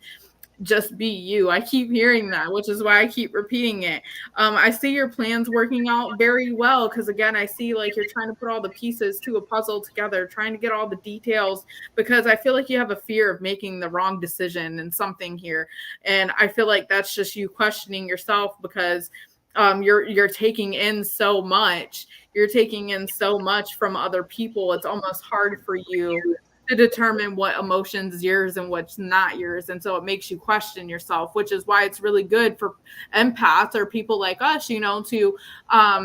Just be you. I keep hearing that, which is why I keep repeating it. I see your plans working out very well, because again, I see like you're trying to put all the pieces to a puzzle together, trying to get all the details, because I feel like you have a fear of making the wrong decision in something here. And I feel like that's just you questioning yourself, because you're taking in so much. You're taking in so much from other people. It's almost hard for you to determine what emotion's yours and what's not yours. And so it makes you question yourself, which is why it's really good for empaths or people like us, to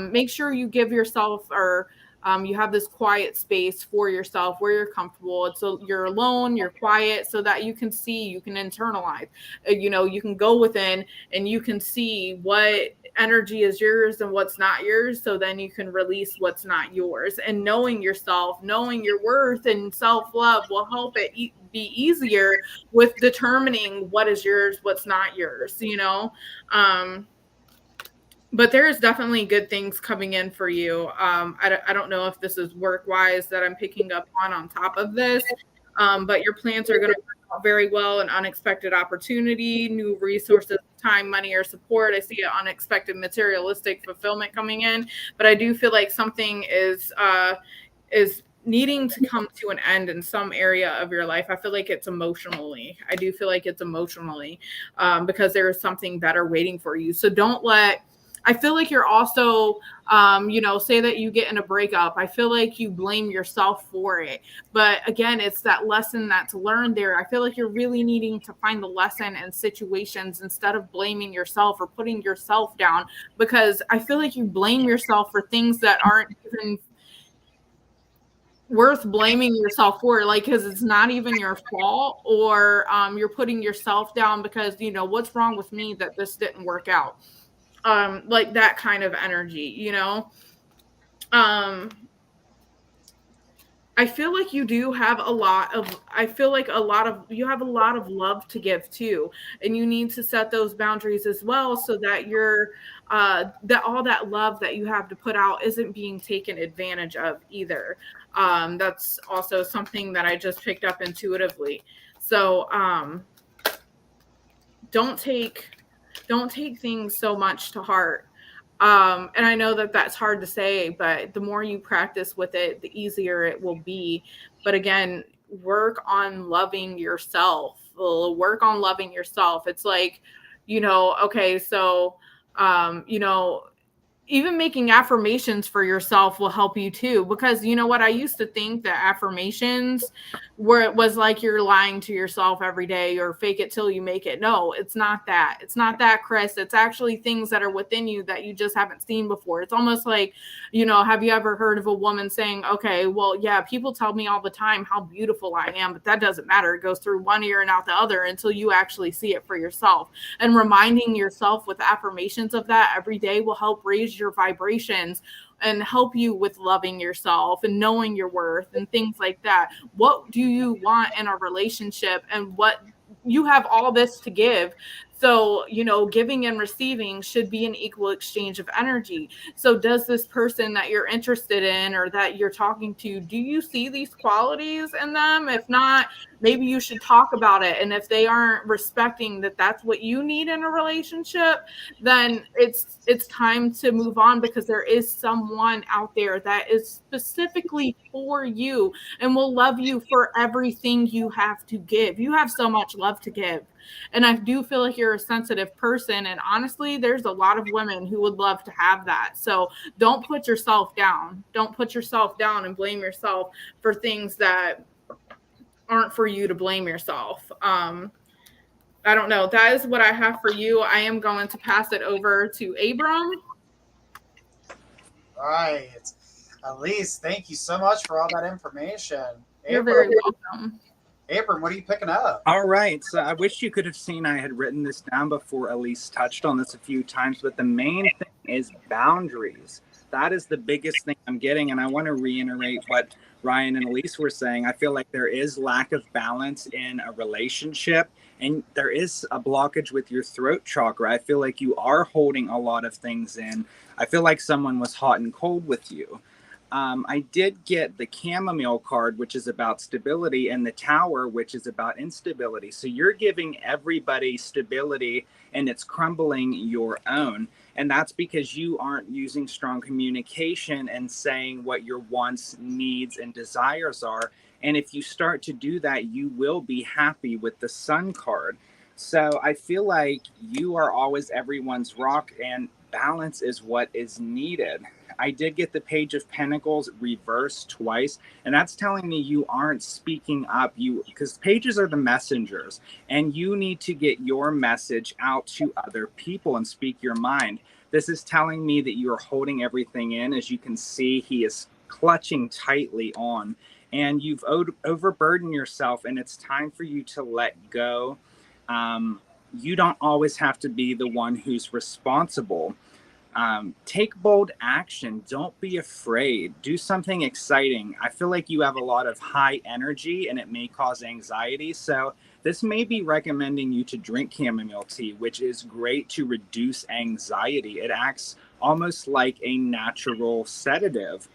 make sure you give yourself, or you have this quiet space for yourself where you're comfortable. So you're alone, you're quiet, so that you can see, you can internalize, you can go within and you can see what energy is yours and what's not yours. So then you can release what's not yours. And knowing yourself, knowing your worth and self-love will help it be easier with determining what is yours, what's not yours, but there is definitely good things coming in for you. I don't know if this is work-wise that I'm picking up on top of this, but your plans are going to work out very well. An unexpected opportunity, new resources, time, money, or support. I see an unexpected materialistic fulfillment coming in, but I do feel like something is needing to come to an end in some area of your life. I feel like it's emotionally. I do feel like it's emotionally, because there is something better waiting for you. So I feel like you're also, say that you get in a breakup. I feel like you blame yourself for it. But again, it's that lesson that's learned there. I feel like you're really needing to find the lesson in situations instead of blaming yourself or putting yourself down, because I feel like you blame yourself for things that aren't even worth blaming yourself for, like, because it's not even your fault, or you're putting yourself down because, you know, what's wrong with me that this didn't work out, like that kind of energy, you know. I feel like you do have a lot of, you have a lot of love to give too. And you need to set those boundaries as well so that you're, that all that love that you have to put out isn't being taken advantage of either. That's also something that I just picked up intuitively. So, don't take things so much to heart. And I know that that's hard to say, but the more you practice with it, the easier it will be. But again, work on loving yourself. Work on loving yourself. It's like, you know, okay, so, you know, even making affirmations for yourself will help you too, because you know what, I used to think that affirmations where it was like you're lying to yourself every day or fake it till you make it. No, it's not that. It's not that, Chris. It's actually things that are within you that you just haven't seen before. It's almost like, you know, have you ever heard of a woman saying, okay, well, yeah, people tell me all the time how beautiful I am, but that doesn't matter. It goes through one ear and out the other until you actually see it for yourself. And reminding yourself with affirmations of that every day will help raise your vibrations and help you with loving yourself and knowing your worth and things like that. What do you want in a relationship, and what you have all this to give. So, you know, giving and receiving should be an equal exchange of energy. So does this person that you're interested in or that you're talking to, do you see these qualities in them? If not, maybe you should talk about it. And if they aren't respecting that that's what you need in a relationship, then it's time to move on, because there is someone out there that is specifically for you and will love you for everything you have to give. You have so much love to give. And I do feel like you're a sensitive person. And honestly, there's a lot of women who would love to have that. So don't put yourself down. Don't put yourself down and blame yourself for things that aren't for you to blame yourself. I don't know. That is what I have for you. I am going to pass it over to Abram. All right. Elise, thank you so much for all that information. You're very welcome. Abram, what are you picking up? All right. So I wish you could have seen I had written this down before. Elise touched on this a few times, but the main thing is boundaries. That is the biggest thing I'm getting. And I want to reiterate what Ryan and Elise were saying. I feel like there is lack of balance in a relationship, and there is a blockage with your throat chakra. I feel like you are holding a lot of things in. I feel like someone was hot and cold with you. I did get the chamomile card, which is about stability, and the tower, which is about instability. So you're giving everybody stability and it's crumbling your own. And that's because you aren't using strong communication and saying what your wants, needs, and desires are. And if you start to do that, you will be happy with the Sun card. So I feel like you are always everyone's rock, and balance is what is needed. I did get the Page of Pentacles reversed twice, and that's telling me you aren't speaking up. Because pages are the messengers, and you need to get your message out to other people and speak your mind. This is telling me that you are holding everything in. As you can see, he is clutching tightly on, and you've overburdened yourself, and it's time for you to let go. You don't always have to be the one who's responsible. Take bold action. Don't be afraid. Do something exciting. I feel like you have a lot of high energy and it may cause anxiety. So this may be recommending you to drink chamomile tea, which is great to reduce anxiety. It acts almost like a natural sedative.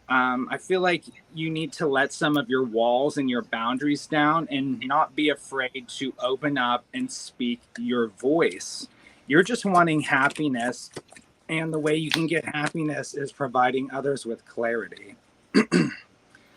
I feel like you need to let some of your walls and your boundaries down and not be afraid to open up and speak your voice. You're just wanting happiness. And the way you can get happiness is providing others with clarity.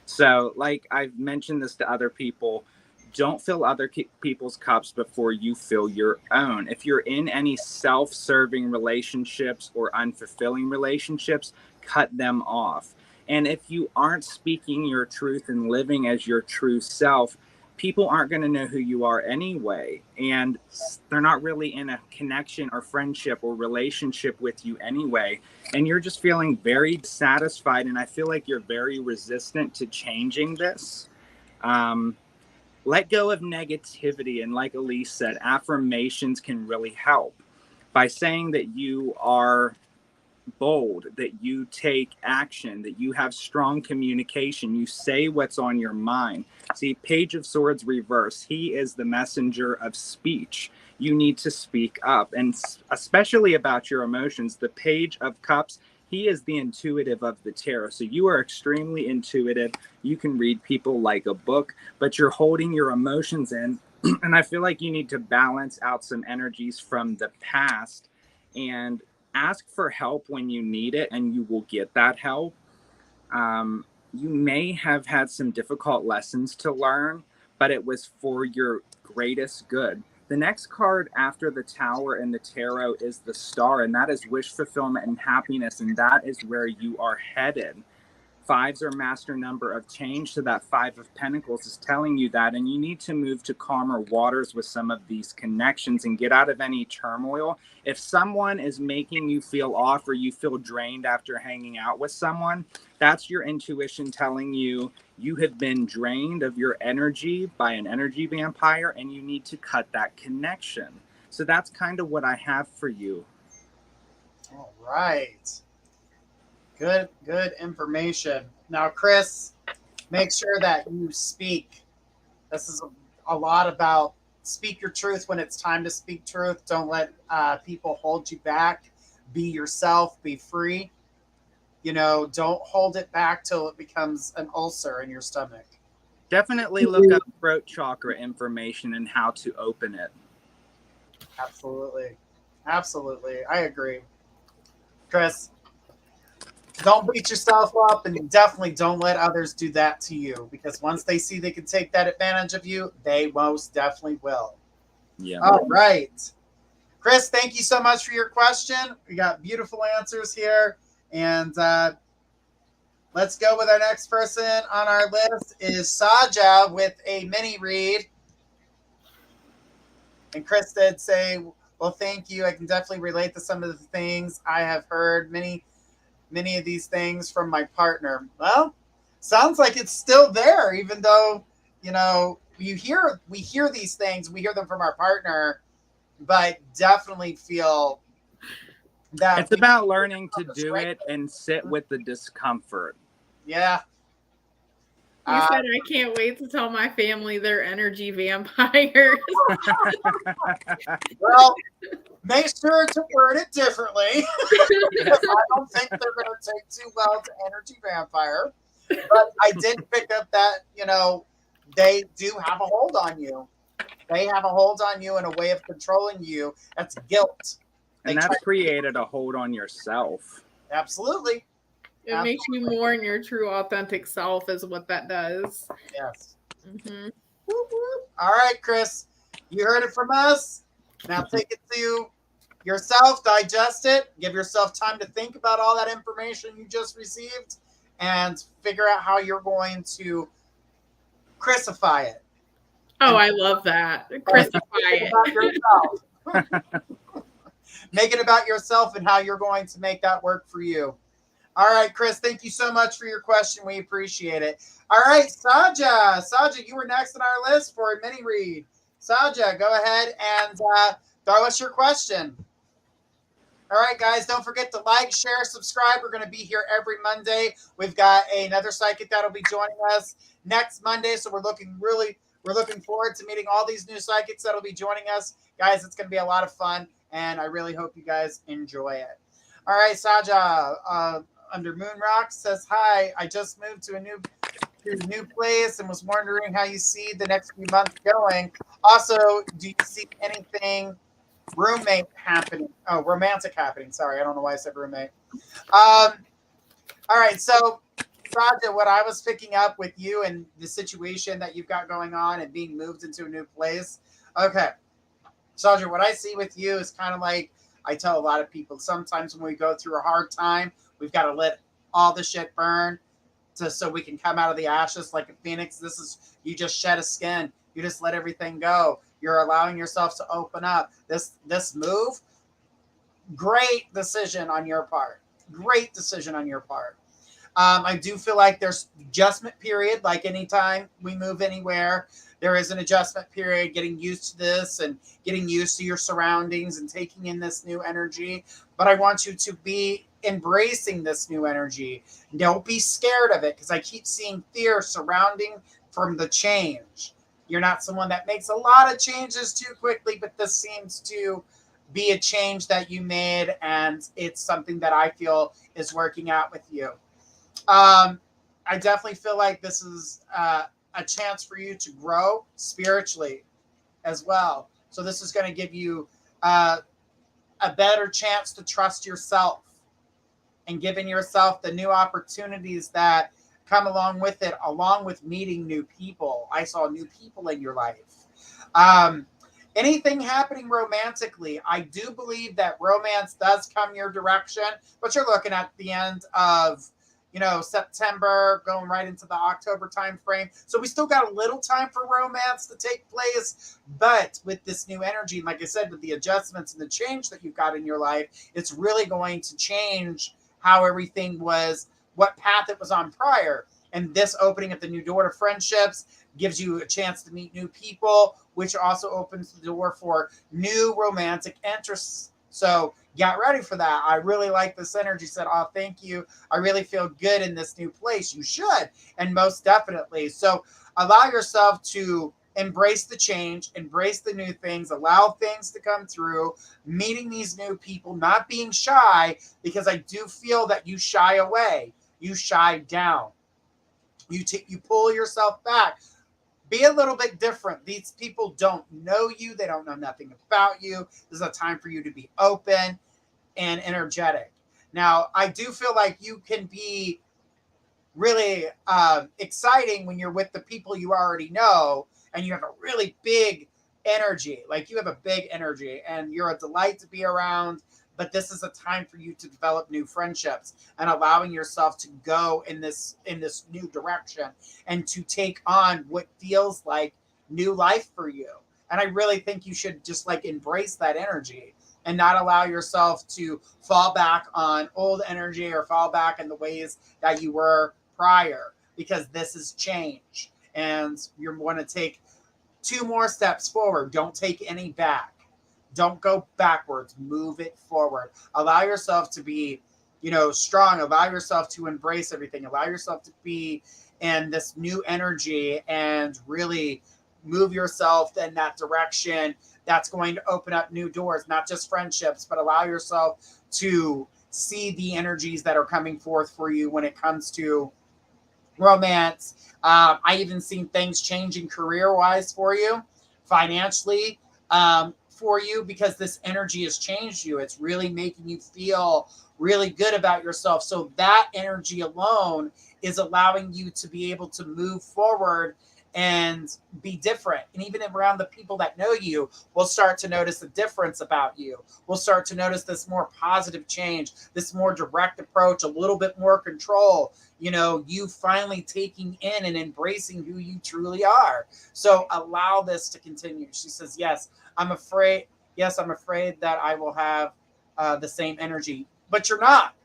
So, like I've mentioned this to other people, don't fill other people's cups before you fill your own. If you're in any self-serving relationships or unfulfilling relationships, cut them off. And if you aren't speaking your truth and living as your true self, people aren't going to know who you are anyway. And they're not really in a connection or friendship or relationship with you anyway. And you're just feeling very satisfied. And I feel like you're very resistant to changing this. Let go of negativity. And like Elise said, affirmations can really help by saying that you are bold, that you take action, that you have strong communication, you say what's on your mind. See, Page of Swords reverse, he is the messenger of speech. You need to speak up, and especially about your emotions. The Page of Cups, he is the intuitive of the tarot. So you are extremely intuitive. You can read people like a book, but you're holding your emotions in. And I feel like you need to balance out some energies from the past and ask for help when you need it, and you will get that help. You may have had some difficult lessons to learn, but it was for your greatest good. The next card after the Tower and the Tarot is the Star, and that is wish fulfillment and happiness, and that is where you are headed. Fives are master number of change, so that Five of Pentacles is telling you that, and you need to move to calmer waters with some of these connections and get out of any turmoil. If someone is making you feel off or you feel drained after hanging out with someone, that's your intuition telling you you have been drained of your energy by an energy vampire and you need to cut that connection. So that's kind of what I have for you. All right. Good information. Now, Chris, make sure that you speak. This is a lot about speak your truth when it's time to speak truth. Don't let people hold you back. Be yourself. Be free. Don't hold it back till it becomes an ulcer in your stomach. Definitely look up throat chakra information and how to open it. Absolutely. I agree. Chris, don't beat yourself up, and definitely don't let others do that to you, because once they see they can take that advantage of you, they most definitely will. Yeah. All right. Chris, thank you so much for your question. We got beautiful answers here. And let's go with our next person on our list is Saja with a mini read. And Chris did say, well, thank you. I can definitely relate to some of the things I have heard. Many of these things from my partner. Well, sounds like it's still there, even though, we hear these things, we hear them from our partner, but definitely feel that it's about learning to do it and sit with the discomfort. Yeah. You said I can't wait to tell my family they're energy vampires. Well, make sure to word it differently. Because I don't think they're going to take too well to energy vampire. But I did pick up that, they do have a hold on you. They have a hold on you in a way of controlling you. That's guilt. And that's created a hold on yourself. Absolutely. It makes you more in your true authentic self is what that does. Yes. Mm-hmm. Whoop, whoop. All right, Chris. You heard it from us. Now take it to yourself, digest it, give yourself time to think about all that information you just received, and figure out how you're going to Chrisify it. Oh, I love that. Chrisify it. Make it about yourself and how you're going to make that work for you. All right, Chris, thank you so much for your question. We appreciate it. All right, Saja. Saja, you were next on our list for a mini read. Saja, go ahead and throw us your question. All right, guys, don't forget to like, share, subscribe. We're going to be here every Monday. We've got another psychic that'll be joining us next Monday, so we're looking forward to meeting all these new psychics that'll be joining us. Guys, it's going to be a lot of fun, and I really hope you guys enjoy it. All right, Saja, under Moonrock says, hi, I just moved to a new place and was wondering how you see the next few months going. Also, do you see anything romantic happening? Sorry, I don't know why I said roommate. All right, so Saja, what I was picking up with you and the situation that you've got going on and being moved into a new place. Okay, Saja, what I see with you is kind of like I tell a lot of people, sometimes when we go through a hard time, we've got to let all the shit burn so we can come out of the ashes like a phoenix. You just shed a skin. You just let everything go. You're allowing yourself to open up. This move, great decision on your part. Great decision on your part. I do feel like there's adjustment period, like anytime we move anywhere, there is an adjustment period, getting used to this and getting used to your surroundings and taking in this new energy. But I want you to be embracing this new energy. Don't be scared of it, because I keep seeing fear surrounding from the change. You're not someone that makes a lot of changes too quickly, but this seems to be a change that you made, and it's something that I feel is working out with you. I definitely feel like this is a chance for you to grow spiritually as well. So this is going to give you a better chance to trust yourself and giving yourself the new opportunities that come along with it, along with meeting new people. I saw new people in your life. Anything happening romantically, I do believe that romance does come your direction, but you're looking at the end of September, going right into the October time frame. So we still got a little time for romance to take place. But with this new energy, like I said, with the adjustments and the change that you've got in your life, it's really going to change how everything was, what path it was on prior. And this opening up the new door to friendships gives you a chance to meet new people, which also opens the door for new romantic interests. So get ready for that. I really like this energy. Said, oh, thank you. I really feel good in this new place. You should. And most definitely. So allow yourself to embrace the change, embrace the new things, allow things to come through, meeting these new people, not being shy, because I do feel that you shy away. You shy down. You pull yourself back. Be a little bit different. These people don't know you. They don't know nothing about you. This is a time for you to be open and energetic. Now, I do feel like you can be really exciting when you're with the people you already know and you have a really big energy. Like, you have a big energy and you're a delight to be around. But this is a time for you to develop new friendships and allowing yourself to go in this new direction and to take on what feels like new life for you. And I really think you should just embrace that energy and not allow yourself to fall back on old energy or fall back in the ways that you were prior, because this is change and you're going to take 2 more steps forward. Don't take any back. Don't go backwards. Move it forward. Allow yourself to be, strong. Allow yourself to embrace everything. Allow yourself to be in this new energy and really move yourself in that direction. That's going to open up new doors, not just friendships, but allow yourself to see the energies that are coming forth for you when it comes to romance. I even seen things changing career-wise for you, financially, for you, because this energy has changed you. It's really making you feel really good about yourself. So that energy alone is allowing you to be able to move forward and be different. And even around the people that know you will start to notice a difference about you. We'll start to notice this more positive change, this more direct approach, a little bit more control, you finally taking in and embracing who you truly are. So allow this to continue. She says, yes, I'm afraid that I will have the same energy, but you're not.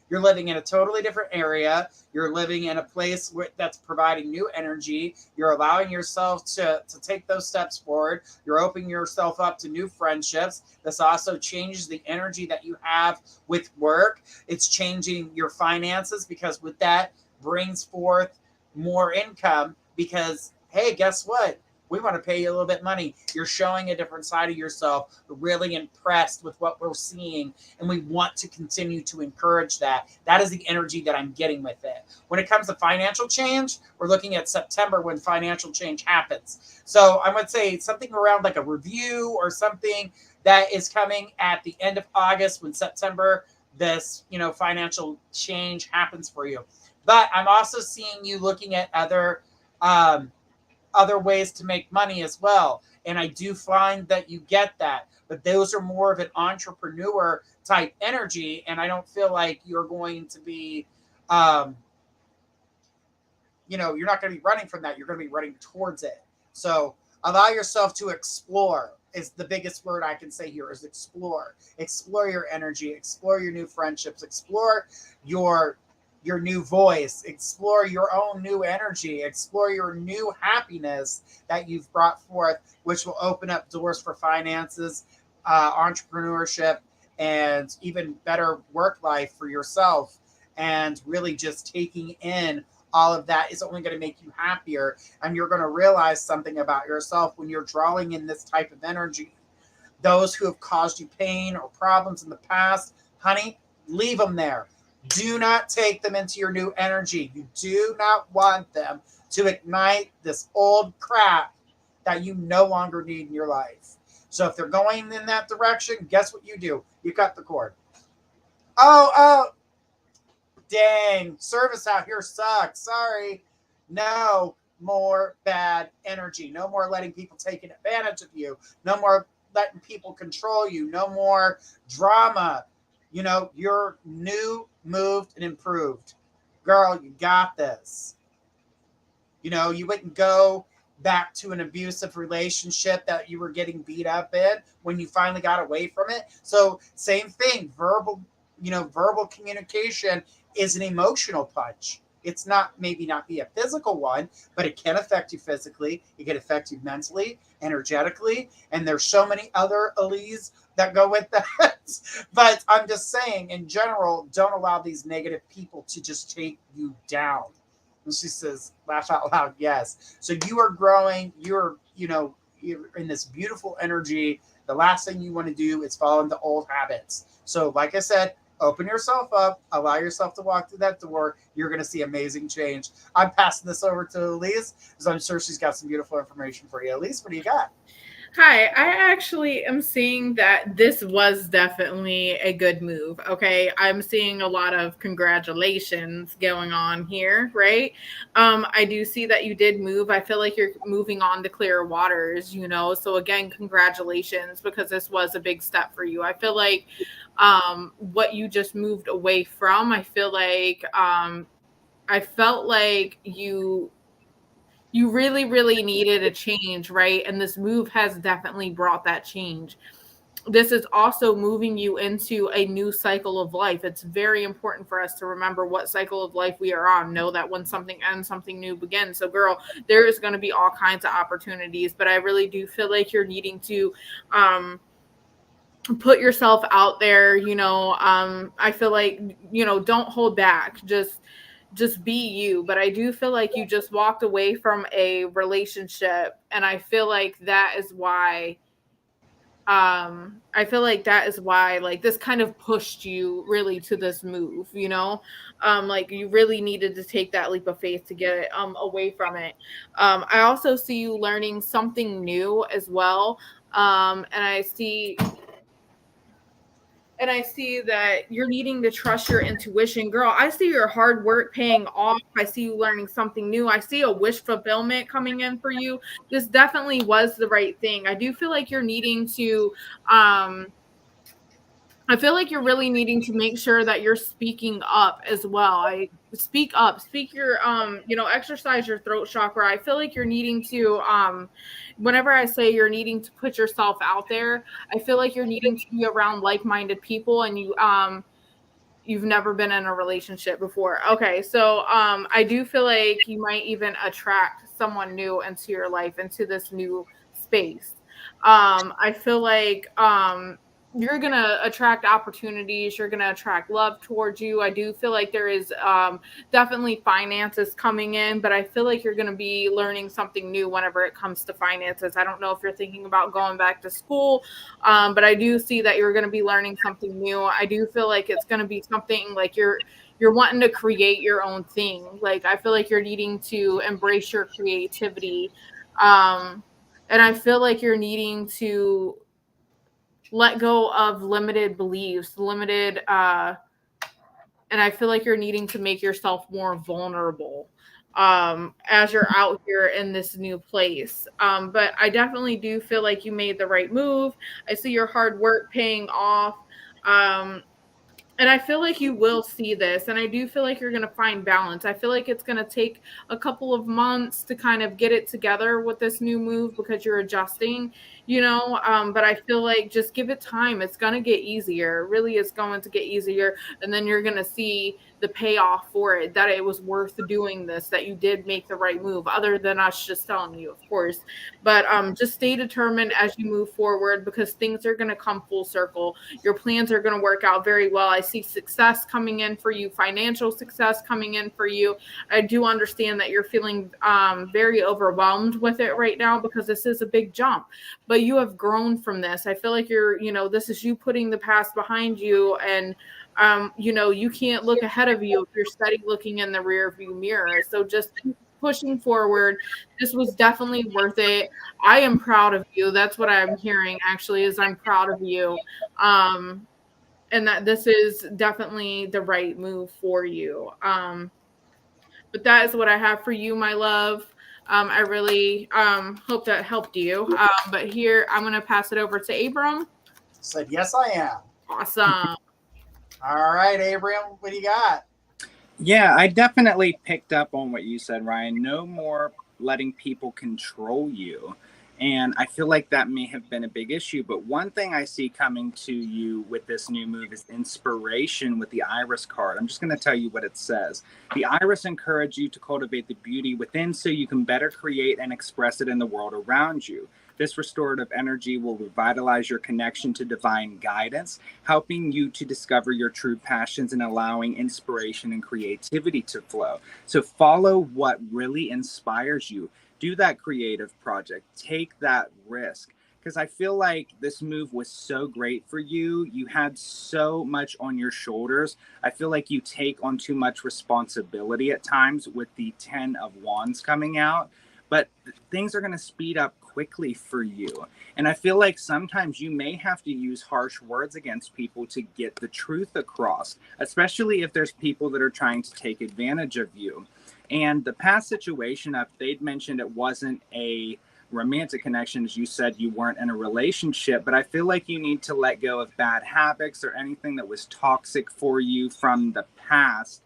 You're living in a totally different area. You're living in a place that's providing new energy. You're allowing yourself to take those steps forward. You're opening yourself up to new friendships. This also changes the energy that you have with work. It's changing your finances, because with that brings forth more income, because, hey, guess what? We want to pay you a little bit of money. You're showing a different side of yourself. We're really impressed with what we're seeing, and we want to continue to encourage that. That is the energy that I'm getting with it. When it comes to financial change, we're looking at September when financial change happens. So I would say something around like a review or something that is coming at the end of August, when September, this, financial change happens for you. But I'm also seeing you looking at other ways to make money as well. And I do find that you get that, but those are more of an entrepreneur type energy. And I don't feel like you're going to be, you're not going to be running from that. You're going to be running towards it. So allow yourself to explore is the biggest word I can say here is explore. Explore your energy, explore your new friendships, explore your new voice, explore your own new energy, explore your new happiness that you've brought forth, which will open up doors for finances, entrepreneurship, and even better work life for yourself. And really just taking in all of that is only going to make you happier. And you're going to realize something about yourself when you're drawing in this type of energy. Those who have caused you pain or problems in the past, honey, leave them there. Do not take them into your new energy. You do not want them to ignite this old crap that you no longer need in your life. So if they're going in that direction, guess what you do? You cut the cord. Oh, dang, service out here sucks. Sorry. No more bad energy. No more letting people take advantage of you. No more letting people control you. No more drama. You know, you're new, moved, and improved. Girl, you got this. You know, you wouldn't go back to an abusive relationship that you were getting beat up in when you finally got away from it. So same thing, verbal communication is an emotional punch. It's not maybe not be a physical one, but it can affect you physically. It can affect you mentally, energetically, and there's so many other Elise that go with that. But I'm just saying, in general, don't allow these negative people to just take you down. And she says, laugh out loud, yes. So you are growing. You're in this beautiful energy. The last thing you want to do is fall into old habits. So like I said, open yourself up, allow yourself to walk through that door. You're going to see amazing change. I'm passing this over to Elise because I'm sure she's got some beautiful information for you. Elise, what do you got? Hi, I actually am seeing that this was definitely a good move. Okay. I'm seeing a lot of congratulations going on here, right? I do see that you did move. I feel like you're moving on to clearer waters, So again, congratulations, because this was a big step for you. I feel like what you just moved away from, I felt like you really, really needed a change, right? And this move has definitely brought that change. This is also moving you into a new cycle of life. It's very important for us to remember what cycle of life we are on. Know that when something ends, something new begins. So, girl, there is going to be all kinds of opportunities, but I really do feel like you're needing to put yourself out there. I feel like, don't hold back. Just be you. But I do feel like you just walked away from a relationship, and I feel like that is why like this kind of pushed you really to this move, like you really needed to take that leap of faith to get away from it. I also see you learning something new as well. And I see that you're needing to trust your intuition. Girl, I see your hard work paying off. I see you learning something new. I see a wish fulfillment coming in for you. This definitely was the right thing. I do feel like you're needing to I feel like you're really needing to make sure that you're speaking up as well. Speak up, speak your, exercise your throat chakra. I feel like you're needing to, whenever I say you're needing to put yourself out there, I feel like you're needing to be around like-minded people, and you've never been in a relationship before. Okay. So, I do feel like you might even attract someone new into your life, into this new space. I feel like, you're going to attract opportunities. You're going to attract love towards you. I do feel like there is definitely finances coming in, but I feel like you're going to be learning something new whenever it comes to finances. I don't know if you're thinking about going back to school, but I do see that you're going to be learning something new. I do feel like it's going to be something like you're wanting to create your own thing. Like, I feel like you're needing to embrace your creativity. And I feel like you're needing to let go of limited beliefs, and I feel like you're needing to make yourself more vulnerable as you're out here in this new place. But I definitely do feel like you made the right move. I see your hard work paying off. And I feel like you will see this. And I do feel like you're going to find balance. I feel like it's going to take a couple of months to kind of get it together with this new move because you're adjusting, but I feel like just give it time. It's going to get easier. It really is going to get easier. And then you're going to see the payoff for it, that it was worth doing this, that you did make the right move, other than us just telling you, of course. But just stay determined as you move forward, because things are going to come full circle. Your plans are going to work out very well. I see success coming in for you, financial success coming in for you. I do understand that you're feeling very overwhelmed with it right now, because this is a big jump, but you have grown from this. I feel like this is you putting the past behind you, and you can't look ahead of you if you're steady looking in the rear view mirror. So just keep pushing forward. This was definitely worth it. I am proud of you. That's what I'm hearing, actually, is I'm proud of you. And that this is definitely the right move for you. But that is what I have for you, my love. I really hope that helped you. But here, I'm going to pass it over to Abram. Said, yes, I am. Awesome. All right, Abram, what do you got? Yeah, I definitely picked up on what you said, Ryan. No more letting people control you. And I feel like that may have been a big issue. But one thing I see coming to you with this new move is inspiration with the Iris card. I'm just going to tell you what it says. The Iris encourages you to cultivate the beauty within so you can better create and express it in the world around you. This restorative energy will revitalize your connection to divine guidance, helping you to discover your true passions and allowing inspiration and creativity to flow. So follow what really inspires you. Do that creative project. Take that risk. Because I feel like this move was so great for you. You had so much on your shoulders. I feel like you take on too much responsibility at times with the 10 of Wands coming out. But things are going to speed up quickly for you. And I feel like sometimes you may have to use harsh words against people to get the truth across, especially if there's people that are trying to take advantage of you. And the past situation, they'd mentioned it wasn't a romantic connection. As you said, you weren't in a relationship, but I feel like you need to let go of bad habits or anything that was toxic for you from the past,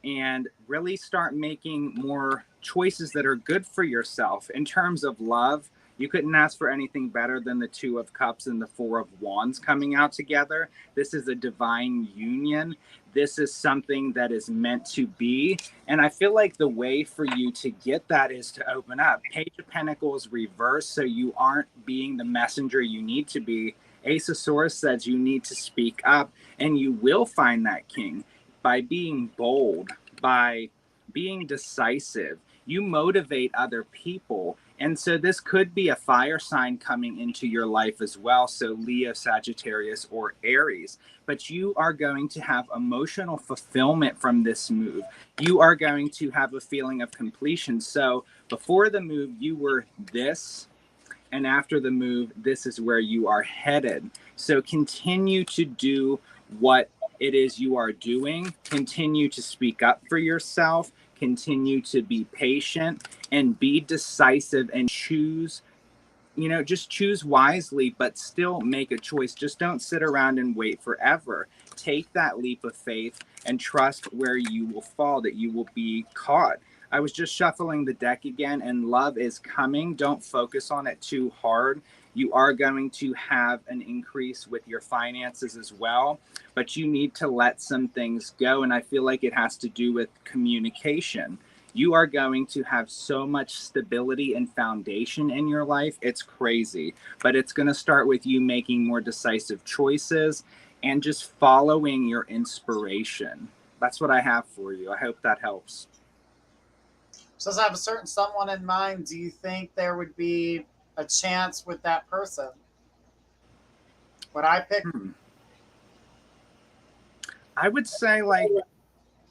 and really start making more choices that are good for yourself. In terms of love, you couldn't ask for anything better than the 2 of Cups and the 4 of Wands coming out together. This is a divine union. This is something that is meant to be. And I feel like the way for you to get that is to open up. Page of Pentacles reverse, so you aren't being the messenger you need to be. Ace of Swords says you need to speak up, and you will find that king. By being bold, by being decisive, you motivate other people. And so this could be a fire sign coming into your life as well. So Leo, Sagittarius, or Aries. But you are going to have emotional fulfillment from this move. You are going to have a feeling of completion. So before the move, you were this. And after the move, this is where you are headed. So continue to do what it is you are doing. Continue to speak up for yourself. Continue to be patient and be decisive and choose, just choose wisely, but still make a choice. Just don't sit around and wait forever. Take that leap of faith and trust where you will fall, that you will be caught. I was just shuffling the deck again, and love is coming. Don't focus on it too hard. You are going to have an increase with your finances as well, but you need to let some things go. And I feel like it has to do with communication. You are going to have so much stability and foundation in your life. It's crazy, but it's going to start with you making more decisive choices and just following your inspiration. That's what I have for you. I hope that helps. Since I have a certain someone in mind, do you think there would be a chance with that person? Would I pick? I would say,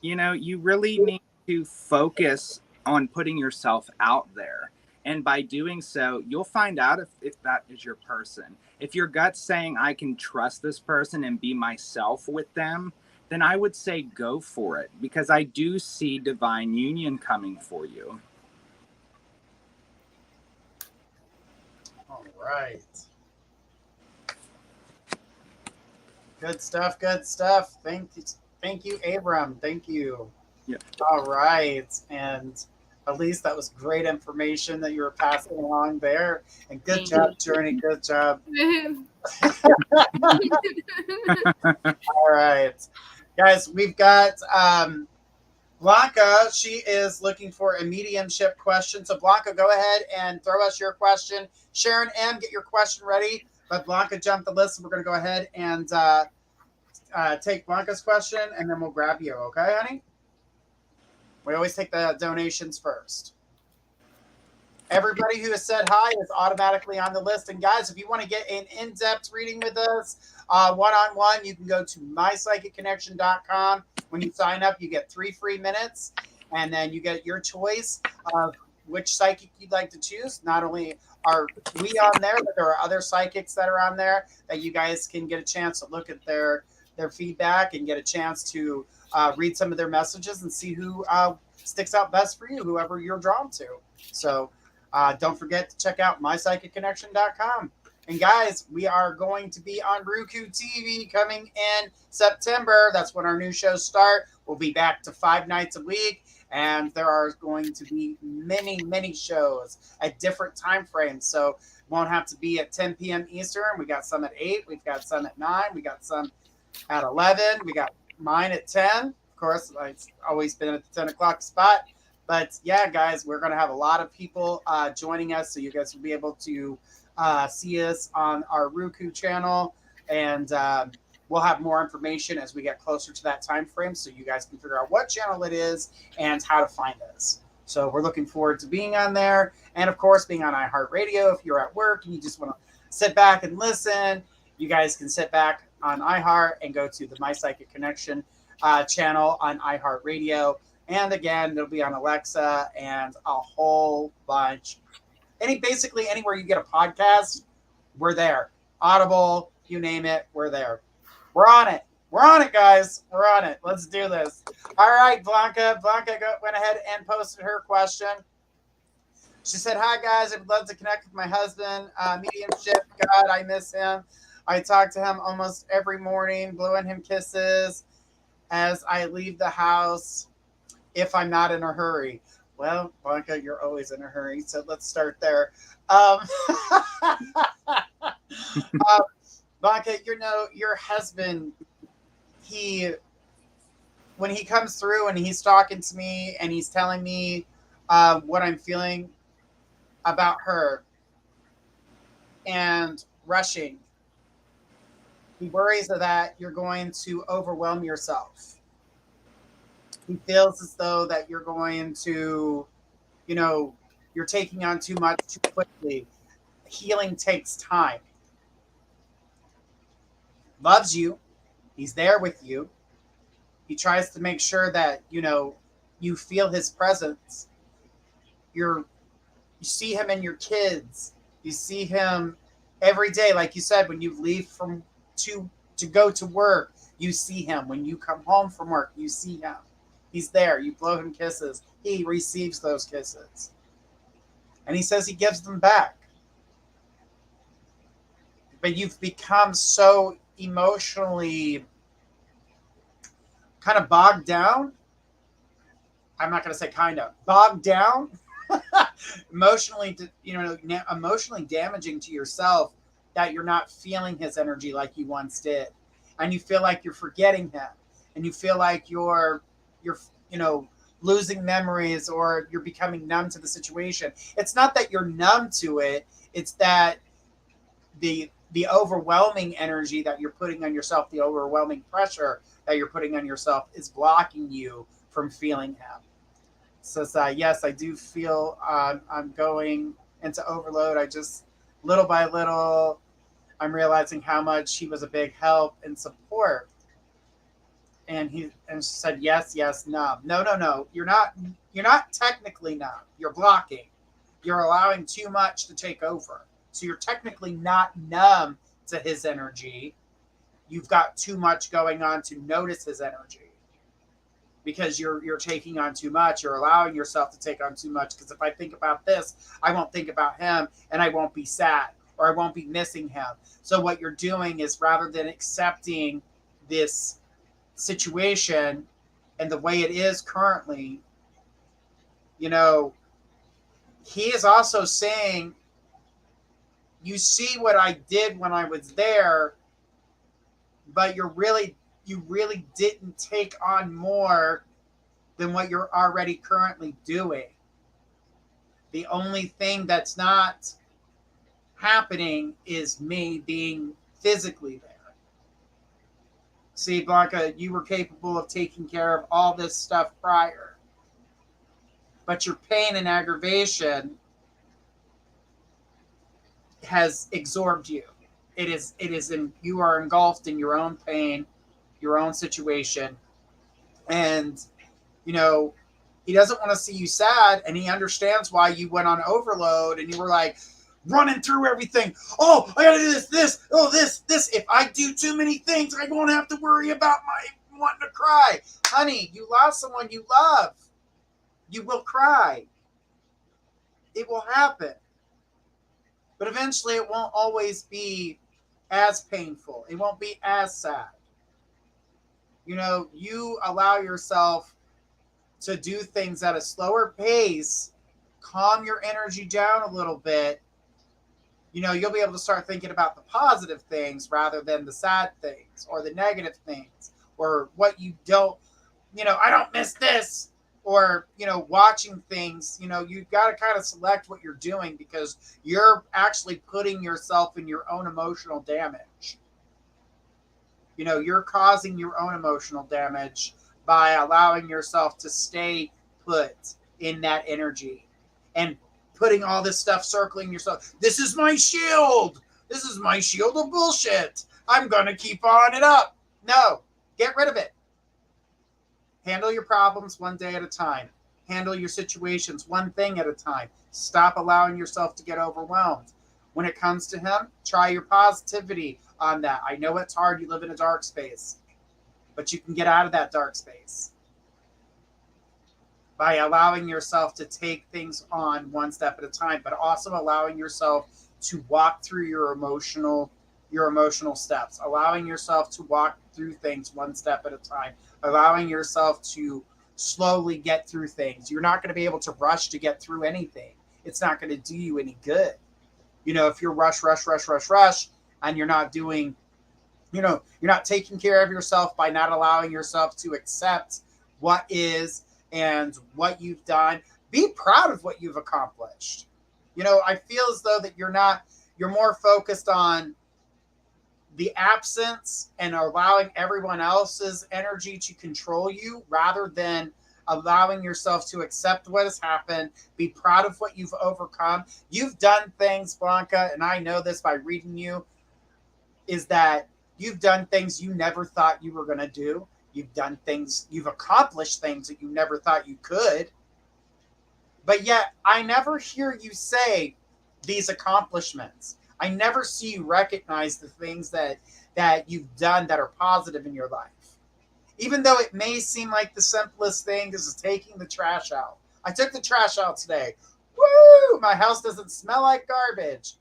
you really need to focus on putting yourself out there. And by doing so, you'll find out if that is your person. If your gut's saying, I can trust this person and be myself with them, then I would say go for it, because I do see divine union coming for you. All right. Good stuff. Good stuff. Thank you, Abram. Thank you. Yeah. All right. And Elise, that was great information that you were passing along there. And good Thank job, Journey. Good job. you. All right. Guys, we've got Blanca. She is looking for a mediumship question. So, Blanca, go ahead and throw us your question. Sharon M., get your question ready. But Blanca jumped the list. So we're going to go ahead and take Blanca's question, and then we'll grab you. Okay, honey? We always take the donations first. Everybody who has said hi is automatically on the list. And guys, if you want to get an in-depth reading with us, one-on-one, you can go to mypsychicconnection.com. When you sign up, you get 3 free minutes, and then you get your choice of which psychic you'd like to choose. Not only are we on there, but there are other psychics that are on there that you guys can get a chance to look at their feedback and get a chance to read some of their messages and see who sticks out best for you, whoever you're drawn to. So don't forget to check out mypsychicconnection.com. And guys, we are going to be on Roku TV coming in September. That's when our new shows start. We'll be back to 5 nights a week. And there are going to be many, many shows at different time frames. So won't have to be at 10 p.m. Eastern. We got some at 8. We've got some at 9. We got some at 11. We got mine at 10. Of course, it's always been at the 10 o'clock spot. But yeah, guys, we're going to have a lot of people joining us. So you guys will be able to see us on our Roku channel. And we'll have more information as we get closer to that time frame. So you guys can figure out what channel it is and how to find us. So we're looking forward to being on there. And of course, being on iHeartRadio. If you're at work and you just want to sit back and listen, you guys can sit back on iHeart and go to the My Psychic Connection channel on iHeartRadio. And again, it'll be on Alexa and a whole bunch. Basically anywhere you get a podcast, we're there. Audible, you name it, we're there. We're on it. We're on it, guys. We're on it. Let's do this. All right, Blanca. Blanca went ahead and posted her question. She said, "Hi, guys. I would love to connect with my husband. Mediumship. God, I miss him. I talk to him almost every morning, blowing him kisses as I leave the house if I'm not in a hurry." Well, Blanca, you're always in a hurry, so let's start there. Blanca, your husband, when he comes through and he's talking to me and he's telling me what I'm feeling about her and rushing, he worries that you're going to overwhelm yourself. He feels as though that you're going to, you're taking on too much too quickly. Healing takes time. Loves you. He's there with you. He tries to make sure that, you feel his presence. You see him in your kids. You see him every day. Like you said, when you leave to go to work, you see him. When you come home from work, you see him. He's there. You blow him kisses. He receives those kisses. And he says he gives them back. But you've become so emotionally kind of bogged down. I'm not going to say kind of. Bogged down. Emotionally damaging to yourself that you're not feeling his energy like you once did. And you feel like you're forgetting him. And you feel like you're losing memories or you're becoming numb to the situation. It's not that you're numb to it. It's that the overwhelming energy that you're putting on yourself, the overwhelming pressure that you're putting on yourself is blocking you from feeling him. So yes, I do feel I'm going into overload. I just, little by little, I'm realizing how much he was a big help and support. And she said, yes, no. No. You're not technically numb. You're blocking. You're allowing too much to take over. So you're technically not numb to his energy. You've got too much going on to notice his energy. Because you're taking on too much. You're allowing yourself to take on too much. Because if I think about this, I won't think about him and I won't be sad. or I won't be missing him. So what you're doing is, rather than accepting this situation and the way it is currently, you know, he is also saying, you see what I did when I was there, but you really didn't take on more than what you're already currently doing. The only thing that's not happening is me being physically there. See, Blanca, you were capable of taking care of all this stuff prior, but your pain and aggravation has absorbed you. You are engulfed in your own pain, your own situation. And, you know, he doesn't want to see you sad, and he understands why you went on overload and you were like running through everything. Oh, I gotta do this. Oh, this. If I do too many things, I won't have to worry about my wanting to cry. Honey, you lost someone you love. You will cry. It will happen. But eventually it won't always be as painful. It won't be as sad. You know, you allow yourself to do things at a slower pace, calm your energy down a little bit. You know, you'll be able to start thinking about the positive things rather than the sad things or the negative things or what you don't, you know, I don't miss this. Or, you know, watching things, you know, you've got to kind of select what you're doing, because you're actually putting yourself in your own emotional damage. You know, you're causing your own emotional damage by allowing yourself to stay put in that energy and putting all this stuff circling yourself. This is my shield. This is my shield of bullshit. I'm going to keep on it up. No, get rid of it. Handle your problems one day at a time. Handle your situations one thing at a time. Stop allowing yourself to get overwhelmed. When it comes to him, try your positivity on that. I know it's hard. You live in a dark space, but you can get out of that dark space by allowing yourself to take things on one step at a time, but also allowing yourself to walk through your emotional steps, allowing yourself to walk through things one step at a time, allowing yourself to slowly get through things. You're not going to be able to rush to get through anything. It's not going to do you any good. You know, if you're rush, and you're not doing, you know, you're not taking care of yourself by not allowing yourself to accept what is and what you've done. Be proud of what you've accomplished. You know, I feel as though that you're more focused on the absence and allowing everyone else's energy to control you rather than allowing yourself to accept what has happened, be proud of what you've overcome. You've done things, Blanca, and I know this by reading you, is that you've done things you never thought you were going to do. You've done things, you've accomplished things that you never thought you could. But yet, I never hear you say these accomplishments. I never see you recognize the things that you've done that are positive in your life. Even though it may seem like the simplest thing is taking the trash out. I took the trash out today. Woo! My house doesn't smell like garbage.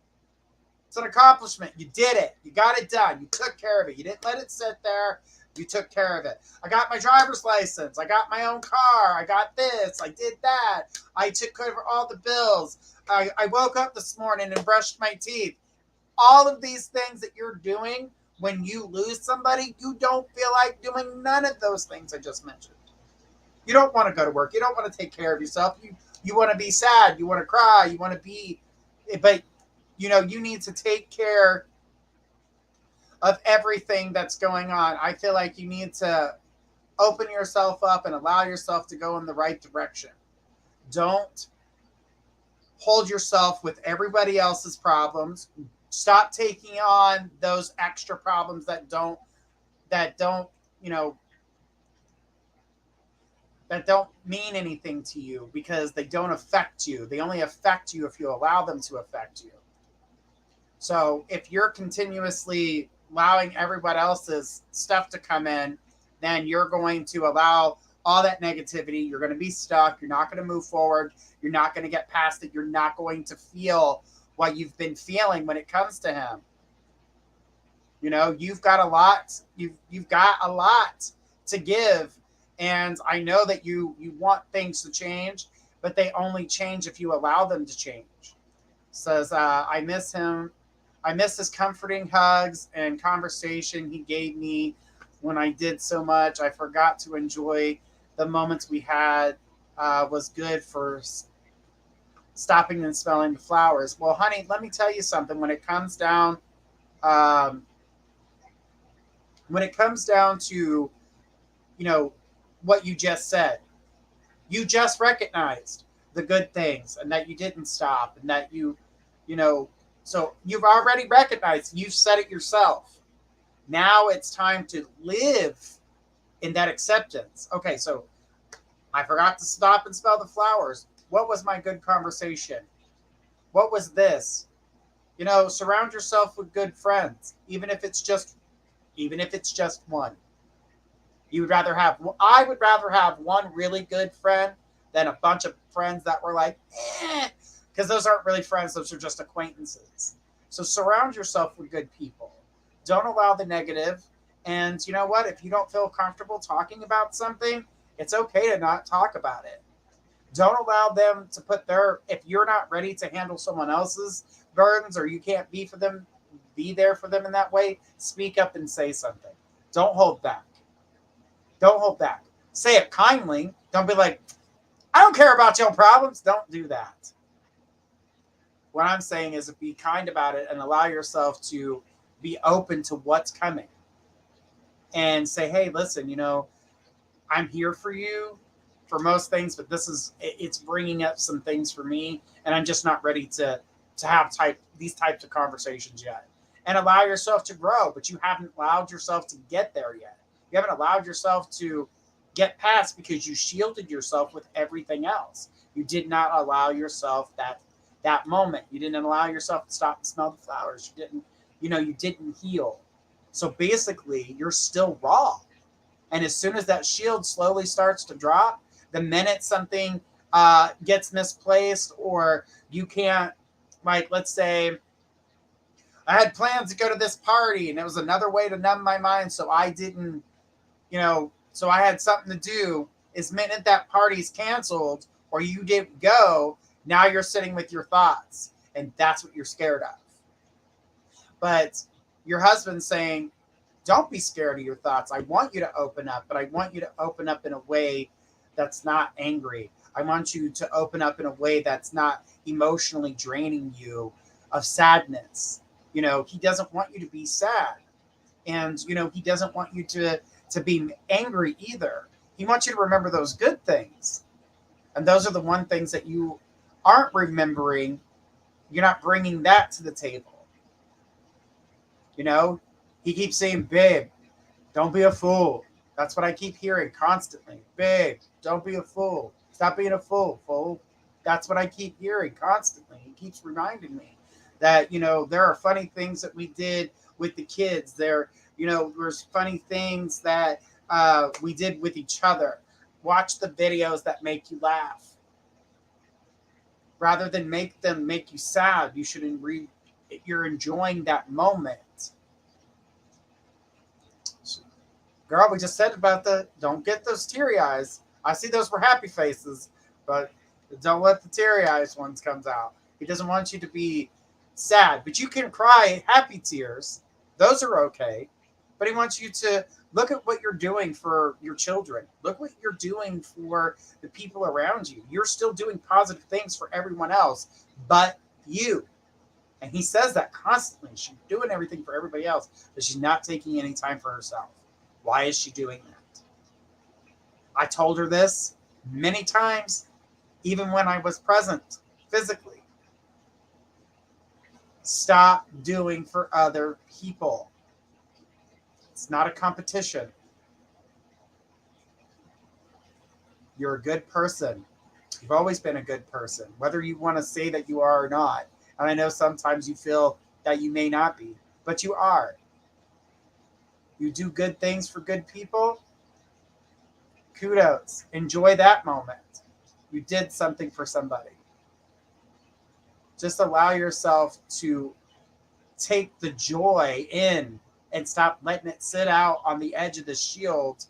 It's an accomplishment. You did it. You got it done. You took care of it. You didn't let it sit there. You took care of it. I got my driver's license. I got my own car. I got this. I did that. I took care of all the bills. I woke up this morning and brushed my teeth. All of these things that you're doing when you lose somebody, you don't feel like doing none of those things I just mentioned. You don't want to go to work. You don't want to take care of yourself. You want to be sad. You want to cry. You want to be, but you know, you need to take care of everything that's going on. I feel like you need to open yourself up and allow yourself to go in the right direction. Don't hold yourself with everybody else's problems. Stop taking on those extra problems that don't mean anything to you, because they don't affect you. They only affect you if you allow them to affect you. So if you're continuously allowing everybody else's stuff to come in, then you're going to allow all that negativity. You're going to be stuck. You're not going to move forward. You're not going to get past it. You're not going to feel what you've been feeling when it comes to him. You know, you've got a lot. You've got a lot to give, and I know that you want things to change, but they only change if you allow them to change. Says, I miss him. I miss his comforting hugs and conversation he gave me when I did so much. I forgot to enjoy the moments we had. Was good for stopping and smelling the flowers. Well, honey, let me tell you something. When it comes down to, you know, what you just said, you just recognized the good things and that you didn't stop and that you know, so you've already recognized, you've said it yourself. Now it's time to live in that acceptance. Okay, so I forgot to stop and smell the flowers. What was my good conversation? What was this? You know, surround yourself with good friends, even if it's just one. I would rather have one really good friend than a bunch of friends that were like, because those aren't really friends, those are just acquaintances. So surround yourself with good people. Don't allow the negative. And you know what? If you don't feel comfortable talking about something, it's okay to not talk about it. Don't allow them to if you're not ready to handle someone else's burdens or you can't be there for them in that way, speak up and say something. Don't hold back. Don't hold back. Say it kindly. Don't be like, I don't care about your problems. Don't do that. What I'm saying is be kind about it and allow yourself to be open to what's coming. And say, hey, listen, you know, I'm here for you for most things, but it's bringing up some things for me, and I'm just not ready to have these types of conversations yet. And allow yourself to grow, but you haven't allowed yourself to get there yet. You haven't allowed yourself to get past because you shielded yourself with everything else. You did not allow yourself that moment. You didn't allow yourself to stop and smell the flowers. You didn't heal. So basically, you're still raw. And as soon as that shield slowly starts to drop, the minute something gets misplaced or you can't, like, let's say, I had plans to go to this party and it was another way to numb my mind. So I didn't, so I had something to do. Is minute that party's canceled or you didn't go, now you're sitting with your thoughts. And that's what you're scared of. But your husband's saying, don't be scared of your thoughts. I want you to open up, but I want you to open up in a way that's not angry. I want you to open up in a way that's not emotionally draining you of sadness. He doesn't want you to be sad. And, he doesn't want you to be angry either. He wants you to remember those good things. And those are the one things that you aren't remembering. You're not bringing that to the table. He keeps saying, babe, don't be a fool. That's what I keep hearing constantly. Babe, don't be a fool. Stop being a fool. That's what I keep hearing constantly. He keeps reminding me that, there are funny things that we did with the kids. There's funny things that we did with each other. Watch the videos that make you laugh. Rather than make them make you sad, you're enjoying that moment. Girl, we just said about don't get those teary eyes. I see those were happy faces, but don't let the teary eyes ones come out. He doesn't want you to be sad, but you can cry happy tears. Those are okay. But he wants you to look at what you're doing for your children. Look what you're doing for the people around you. You're still doing positive things for everyone else, but you. And he says that constantly. She's doing everything for everybody else, but she's not taking any time for herself. Why is she doing that? I told her this many times, even when I was present physically. Stop doing for other people. It's not a competition. You're a good person. You've always been a good person, whether you want to say that you are or not. And I know sometimes you feel that you may not be, but you are. You do good things for good people. Kudos. Enjoy that moment. You did something for somebody. Just allow yourself to take the joy in and stop letting it sit out on the edge of the shield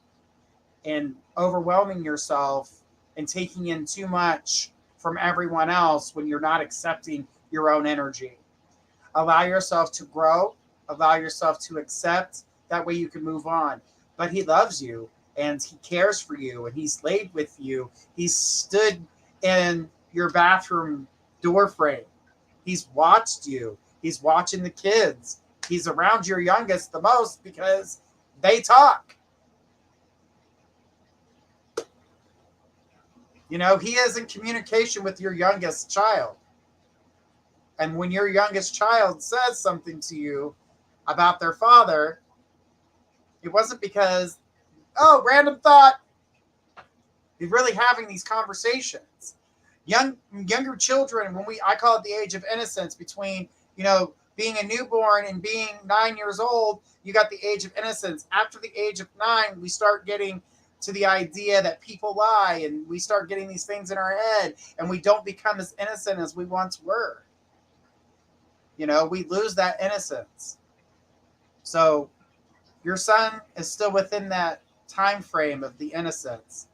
and overwhelming yourself and taking in too much from everyone else when you're not accepting your own energy. Allow yourself to grow, allow yourself to accept. That way you can move on. But he loves you and he cares for you and he's laid with you. He's stood in your bathroom door frame. He's watched you. He's watching the kids. He's around your youngest the most because they talk. You know, he is in communication with your youngest child. And when your youngest child says something to you about their father, it wasn't because, oh, random thought. You're really having these conversations. Younger children, I call it the age of innocence, between, being a newborn and being 9 years old, you got the age of innocence. After the age of 9, we start getting to the idea that people lie, and we start getting these things in our head, and we don't become as innocent as we once were. We lose that innocence. So your son is still within that time frame of the innocence,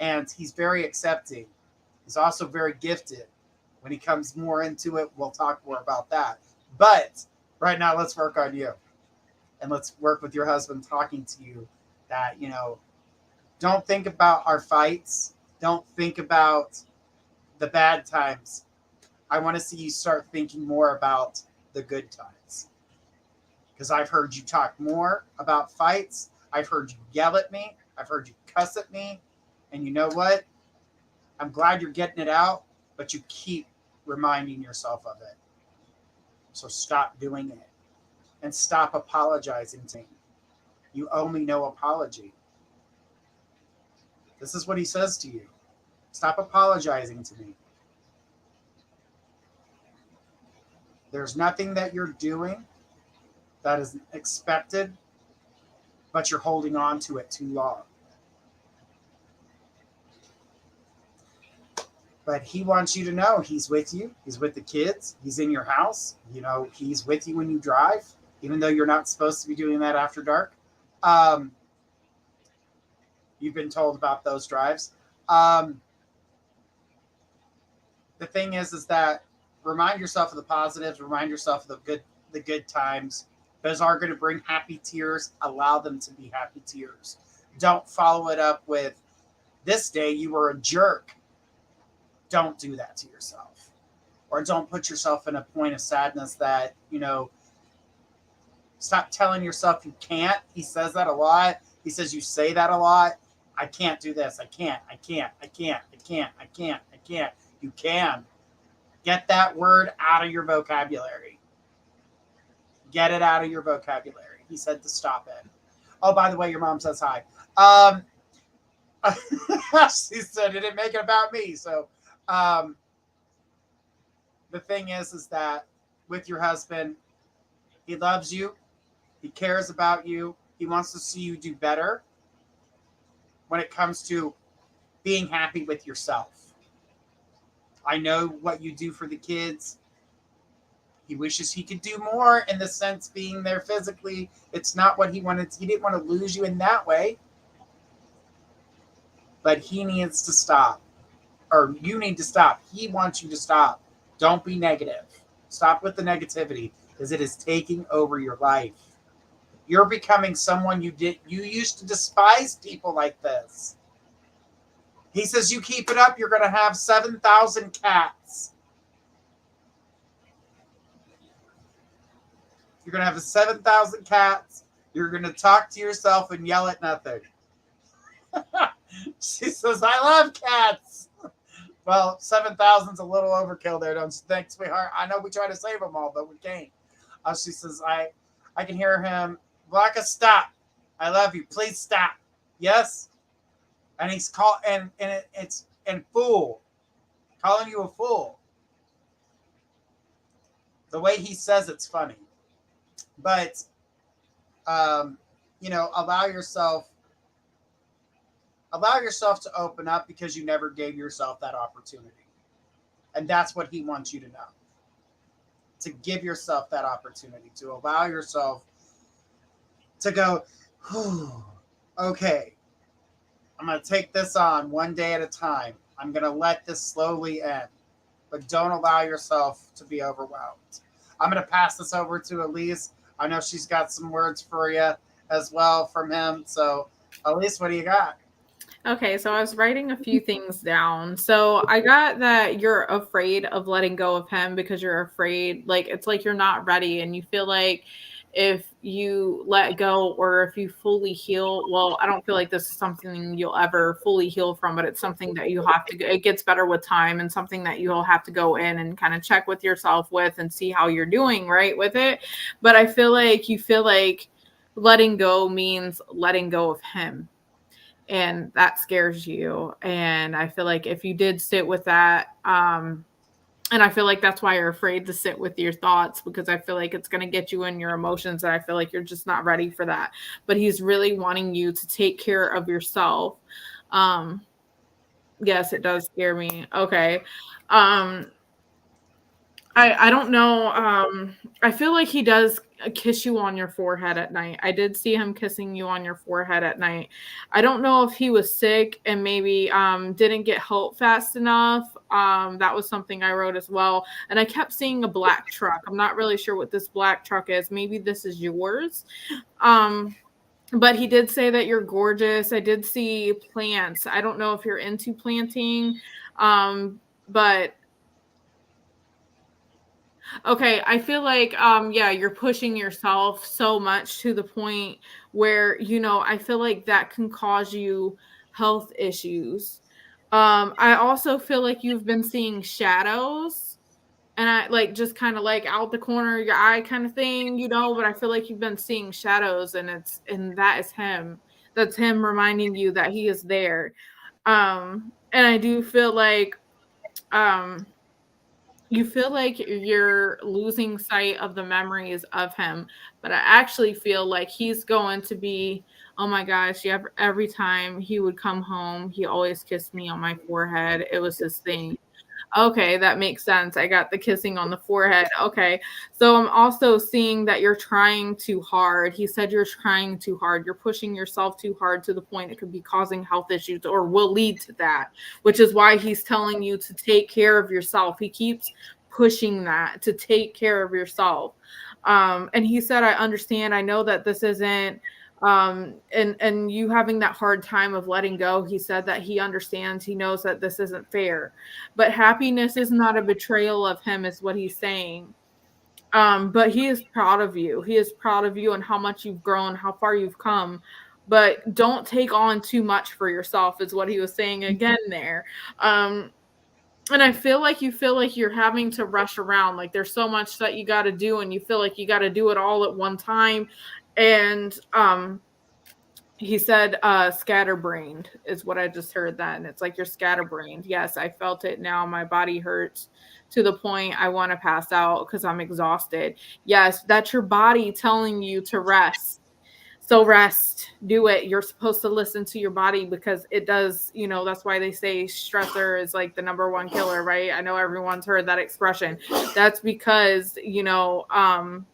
and he's very accepting. He's also very gifted. When he comes more into it, we'll talk more about that. But right now, let's work on you. And let's work with your husband talking to you that, don't think about our fights. Don't think about the bad times. I want to see you start thinking more about the good times. Because I've heard you talk more about fights. I've heard you yell at me. I've heard you cuss at me. And you know what? I'm glad you're getting it out, but you keep reminding yourself of it. So stop doing it. And stop apologizing to me. You owe me no apology. This is what he says to you. Stop apologizing to me. There's nothing that you're doing that is expected, but you're holding on to it too long. But he wants you to know he's with you. He's with the kids. He's in your house. He's with you when you drive, even though you're not supposed to be doing that after dark. You've been told about those drives. The thing is that remind yourself of the positives. Remind yourself of the good times. Those are going to bring happy tears. Allow them to be happy tears. Don't follow it up with, this day you were a jerk. Don't do that to yourself. Or don't put yourself in a point of sadness that, stop telling yourself you can't. He says that a lot. He says you say that a lot. I can't do this. I can't. You can. Get that word out of your vocabulary. Get it out of your vocabulary. He said to stop it. Oh, by the way, your mom says hi. She said it didn't make it about me. So the thing is that with your husband, he loves you. He cares about you. He wants to see you do better when it comes to being happy with yourself. I know what you do for the kids. He wishes he could do more in the sense being there physically. It's not what he wanted. He didn't want to lose you in that way. But he needs to stop. Or you need to stop. He wants you to stop. Don't be negative. Stop with the negativity, because it is taking over your life. You're becoming someone you used to despise people like this. He says you keep it up, you're going to have 7,000 cats. You're going to have 7,000 cats. You're going to talk to yourself and yell at nothing. She says, I love cats. Well, 7,000's a little overkill there, don't you think, sweetheart? I know we try to save them all, but we can't. She says, I can hear him. Blanca, stop. I love you. Please stop. Yes? And he's and fool. Calling you a fool. The way he says it's funny. But, allow yourself to open up, because you never gave yourself that opportunity. And that's what he wants you to know. to give yourself that opportunity, to allow yourself to go, okay, I'm going to take this on one day at a time. I'm going to let this slowly end, but don't allow yourself to be overwhelmed. I'm going to pass this over to Elise. I know she's got some words for you as well from him. So, Elise, what do you got? Okay, so I was writing a few things down. So I got that you're afraid of letting go of him because you're afraid, like, it's like you're not ready and you feel like if you let go or if you fully heal, well, I don't feel like this is something you'll ever fully heal from, but it's something that you have to, it gets better with time and something that you'll have to go in and kind of check with yourself with and see how you're doing right with it. But I feel like you feel like letting go means letting go of him. And that scares you. And I feel like if you did sit with that, and I feel like that's why you're afraid to sit with your thoughts, because I feel like it's going to get you in your emotions. And I feel like you're just not ready for that. But he's really wanting you to take care of yourself. Yes, it does scare me. Okay. I don't know. I feel like he does kiss you on your forehead at night. I did see him kissing you on your forehead at night. I don't know if he was sick and maybe didn't get help fast enough. That was something I wrote as well. And I kept seeing a black truck. I'm not really sure what this black truck is. Maybe this is yours. But he did say that you're gorgeous. I did see plants. I don't know if you're into planting, but okay, I feel like yeah, you're pushing yourself so much to the point where, you know, I feel like that can cause you health issues. I also feel like you've been seeing shadows and I like just kind of like out the corner of your eye kind of thing, you know, but I feel like you've been seeing shadows and that is him. That's him reminding you that he is there. And I do feel like you feel like you're losing sight of the memories of him, but I actually feel like he's going to be, oh my gosh, yeah, every time he would come home, he always kissed me on my forehead. It was his thing. Okay, that makes sense. I got the kissing on the forehead. Okay. So I'm also seeing that you're trying too hard. He said you're trying too hard. You're pushing yourself too hard to the point it could be causing health issues or will lead to that, which is why he's telling you to take care of yourself. He keeps pushing that to take care of yourself. And he said, I understand. I know that this isn't and you having that hard time of letting go. He said that he understands, he knows that this isn't fair, but happiness is not a betrayal of him is what he's saying. But he is proud of you. He is proud of you and how much you've grown, how far you've come, but don't take on too much for yourself is what he was saying again there. And I feel like you feel like you're having to rush around, like there's so much that you got to do and you feel like you got to do it all at one time. And he said scatterbrained is what I just heard that. And it's like you're scatterbrained. Yes, I felt it now. My body hurts to the point I want to pass out because I'm exhausted. Yes, that's your body telling you to rest. So rest, do it. You're supposed to listen to your body because it does, you know, that's why they say stressor is like the number one killer, right? I know everyone's heard that expression. That's because, you know,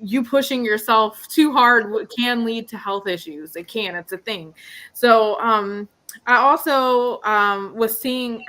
you pushing yourself too hard can lead to health issues. It can, it's a thing. So I also was seeing,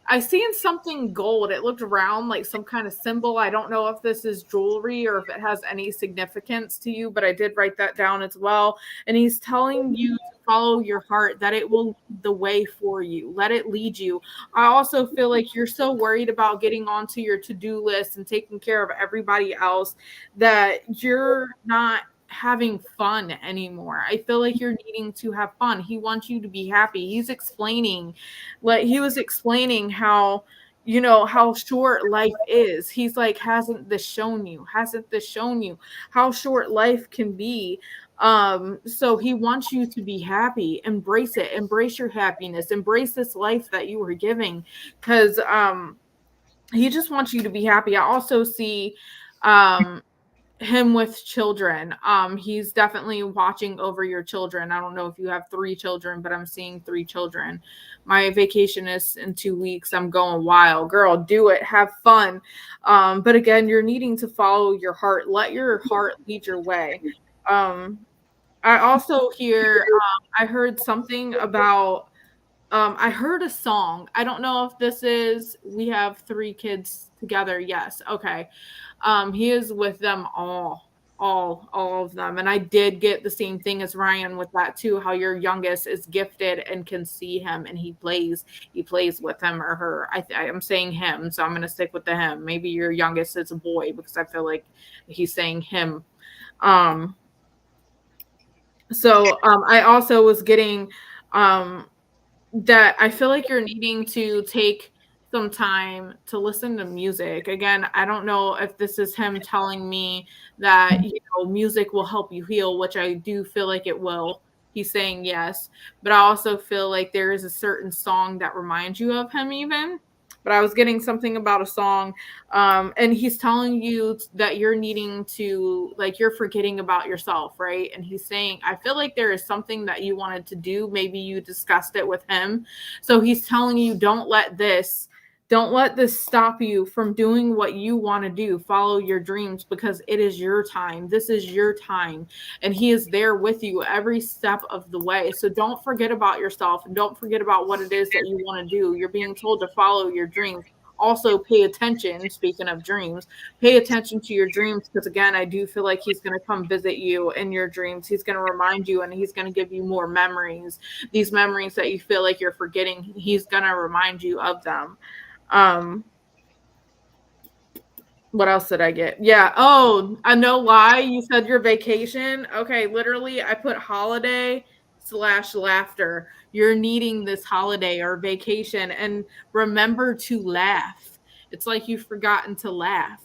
I seen something gold. It looked round like some kind of symbol. I don't know if this is jewelry or if it has any significance to you, but I did write that down as well. And he's telling you to follow your heart, that it will lead the way for you. Let it lead you. I also feel like you're so worried about getting onto your to-do list and taking care of everybody else that you're not having fun anymore. I feel like you're needing to have fun. He wants you to be happy. He's explaining, like he was explaining how, you know, how short life is. He's like, hasn't this shown you? Hasn't this shown you how short life can be? So he wants you to be happy. Embrace it. Embrace your happiness. Embrace this life that you were giving. Because he just wants you to be happy. I also see him with children. He's definitely watching over your children. I don't know if you have 3 children, but I'm seeing 3 children. My vacation is in 2 weeks. I'm going wild. Girl, do it. Have fun. But again, you're needing to follow your heart. Let your heart lead your way. I also hear, I heard something about, I heard a song. I don't know if this is, we have 3 kids together. Yes. Okay. He is with them all of them. And I did get the same thing as Ryan with that too, how your youngest is gifted and can see him and he plays with him or her. I'm saying him, so I'm going to stick with the him. Maybe your youngest is a boy because I feel like he's saying him. I also was getting, that I feel like you're needing to take some time to listen to music. Again, I don't know if this is him telling me that, music will help you heal, which I do feel like it will. He's saying yes, but I also feel like there is a certain song that reminds you of him even. But I was getting something about a song, and he's telling you that you're needing to, like, you're forgetting about yourself, right? And he's saying, I feel like there is something that you wanted to do. Maybe you discussed it with him. So he's telling you, don't let this stop you from doing what you want to do. Follow your dreams because it is your time. This is your time. And he is there with you every step of the way. So don't forget about yourself and don't forget about what it is that you want to do. You're being told to follow your dreams. Also pay attention, speaking of dreams, pay attention to your dreams because, again, I do feel like he's going to come visit you in your dreams. He's going to remind you and he's going to give you more memories. These memories that you feel like you're forgetting, he's going to remind you of them. What else did I get? Yeah. Oh, I know why you said your vacation. Okay. Literally, I put holiday/laughter. You're needing this holiday or vacation, and remember to laugh. It's like you've forgotten to laugh.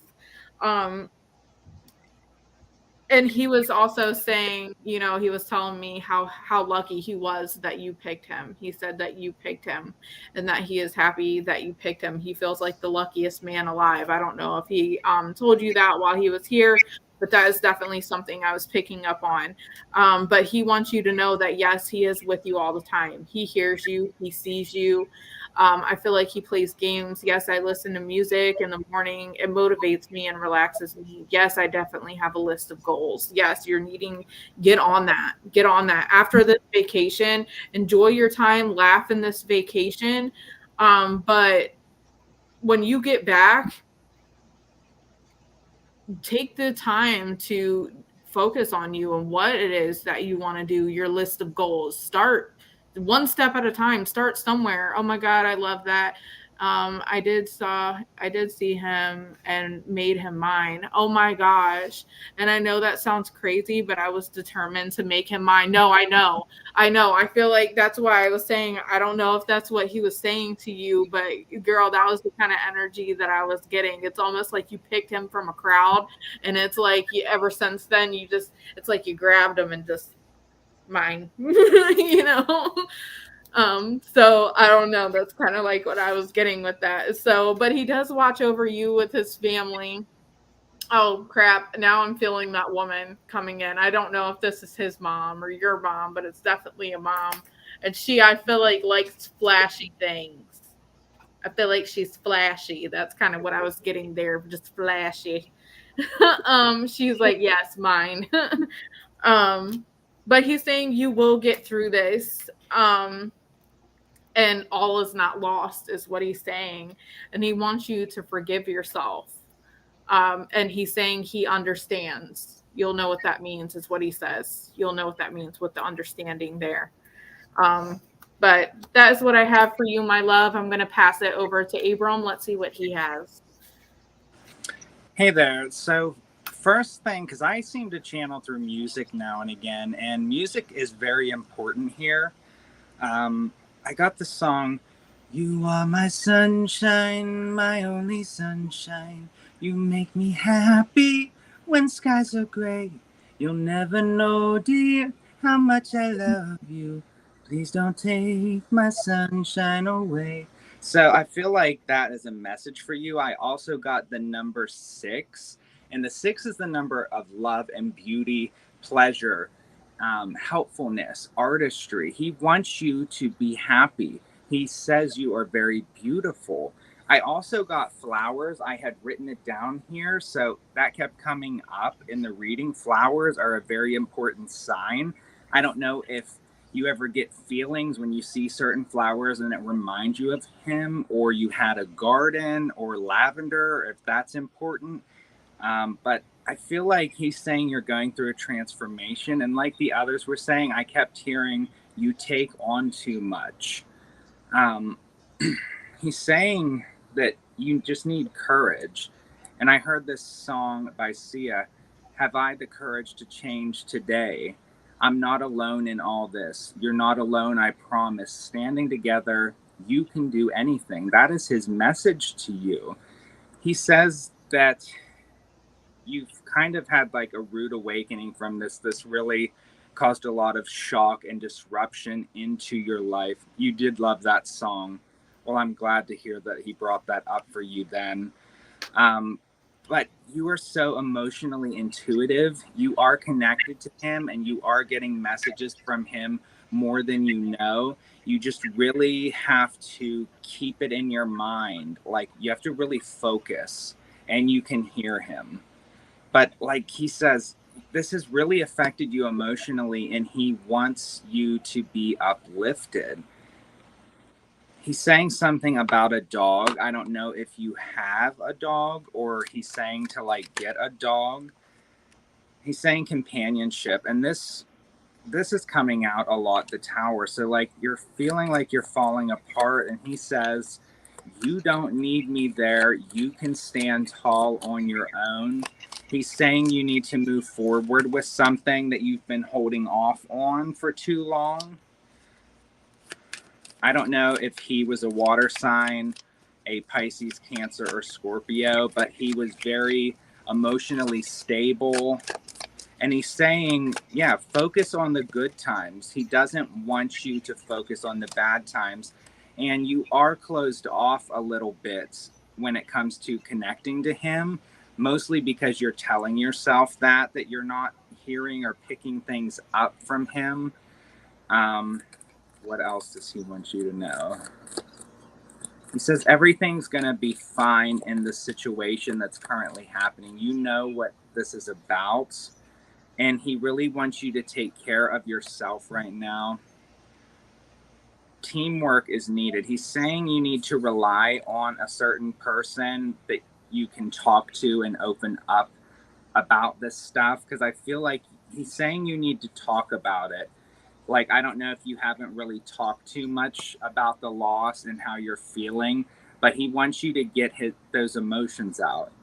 And he was also saying, he was telling me how lucky he was that you picked him. He said that you picked him and that he is happy that you picked him. He feels like the luckiest man alive. I don't know if he told you that while he was here, but that is definitely something I was picking up on. But he wants you to know that, yes, he is with you all the time. He hears you. He sees you. I feel like he plays games. Yes, I listen to music in the morning. It motivates me and relaxes me. Yes, I definitely have a list of goals. Yes, get on that. Get on that. After this vacation, enjoy your time, laugh in this vacation. But when you get back, take the time to focus on you and what it is that you want to do, your list of goals. Start one step at a time. Start somewhere. Oh my God, I love that. I did see him and made him mine. Oh my gosh. And I know that sounds crazy, but I was determined to make him mine. No, I know. I feel like that's why I was saying, I don't know if that's what he was saying to you, but girl, that was the kind of energy that I was getting. It's almost like you picked him from a crowd. And it's like ever since then, it's like you grabbed him and just mine, So I don't know. That's kind of like what I was getting with that. So, but he does watch over you with his family. Oh crap. Now I'm feeling that woman coming in. I don't know if this is his mom or your mom, but it's definitely a mom. And I feel like, likes flashy things. I feel like she's flashy. That's kind of what I was getting there. Just flashy. She's like, yes, mine. But he's saying you will get through this. And all is not lost is what he's saying. And he wants you to forgive yourself. And he's saying he understands. You'll know what that means is what he says. You'll know what that means with the understanding there. But that is what I have for you, my love. I'm going to pass it over to Abram. Let's see what he has. Hey there. So first thing, because I seem to channel through music now and again, and music is very important here. I got the song, "You are my sunshine, my only sunshine. You make me happy when skies are gray. You'll never know, dear, how much I love you. Please don't take my sunshine away." So I feel like that is a message for you. I also got the number 6, And the 6 is the number of love and beauty, pleasure, helpfulness, artistry. He wants you to be happy. He says you are very beautiful. I also got flowers. I had written it down here, so that kept coming up in the reading. Flowers are a very important sign. I don't know if you ever get feelings when you see certain flowers and it reminds you of him, or you had a garden or lavender, if that's important. But I feel like he's saying you're going through a transformation. And like the others were saying, I kept hearing you take on too much. He's saying that you just need courage. And I heard this song by Sia, "Have I the courage to change today? I'm not alone in all this. You're not alone, I promise. Standing together, you can do anything." That is his message to you. He says that you've kind of had like a rude awakening from this. This really caused a lot of shock and disruption into your life. You did love that song. Well, I'm glad to hear that he brought that up for you then. But you are so emotionally intuitive. You are connected to him and you are getting messages from him more than you know. You just really have to keep it in your mind. Like, you have to really focus and you can hear him. But like he says, this has really affected you emotionally and he wants you to be uplifted. He's saying something about a dog. I don't know if you have a dog or he's saying to like get a dog. He's saying companionship, and this is coming out a lot, the Tower. So like you're feeling like you're falling apart, and he says you don't need me there. You can stand tall on your own. He's saying you need to move forward with something that you've been holding off on for too long. I don't know if he was a water sign, a Pisces, Cancer, or Scorpio, but he was very emotionally stable. And he's saying, yeah, focus on the good times. He doesn't want you to focus on the bad times. And you are closed off a little bit when it comes to connecting to him, mostly because you're telling yourself that you're not hearing or picking things up from him. What else does he want you to know? He says everything's going to be fine in the situation that's currently happening. You know what this is about. And he really wants you to take care of yourself right now. Teamwork is needed. He's saying you need to rely on a certain person that you can talk to and open up about this stuff. Because I feel like he's saying you need to talk about it. Like, I don't know if you haven't really talked too much about the loss and how you're feeling, but he wants you to get those emotions out.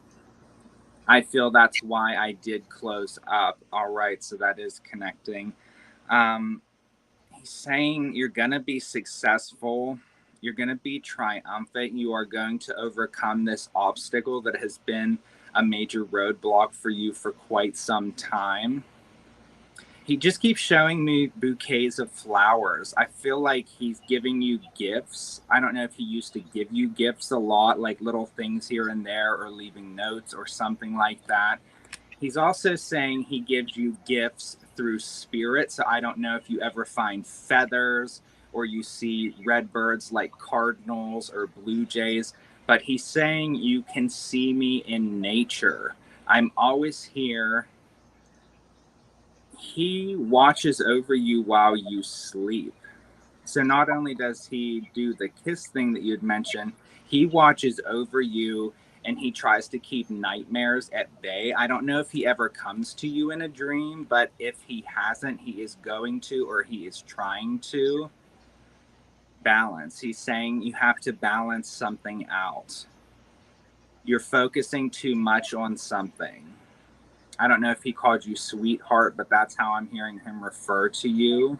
I feel that's why I did close up. All right, so that is connecting. He's saying you're going to be successful. You're going to be triumphant. You are going to overcome this obstacle that has been a major roadblock for you for quite some time. He just keeps showing me bouquets of flowers. I feel like he's giving you gifts. I don't know if he used to give you gifts a lot, like little things here and there, or leaving notes or something like that. He's also saying he gives you gifts through spirit. So I don't know if you ever find feathers or you see red birds like cardinals or blue jays, but he's saying you can see me in nature. I'm always here. He watches over you while you sleep. So not only does he do the kiss thing that you'd mentioned, he watches over you and he tries to keep nightmares at bay. I don't know if he ever comes to you in a dream, but if he hasn't, he is going to, or he is trying to. Balance. He's saying you have to balance something out. You're focusing too much on something. I don't know if he called you sweetheart, but that's how I'm hearing him refer to you.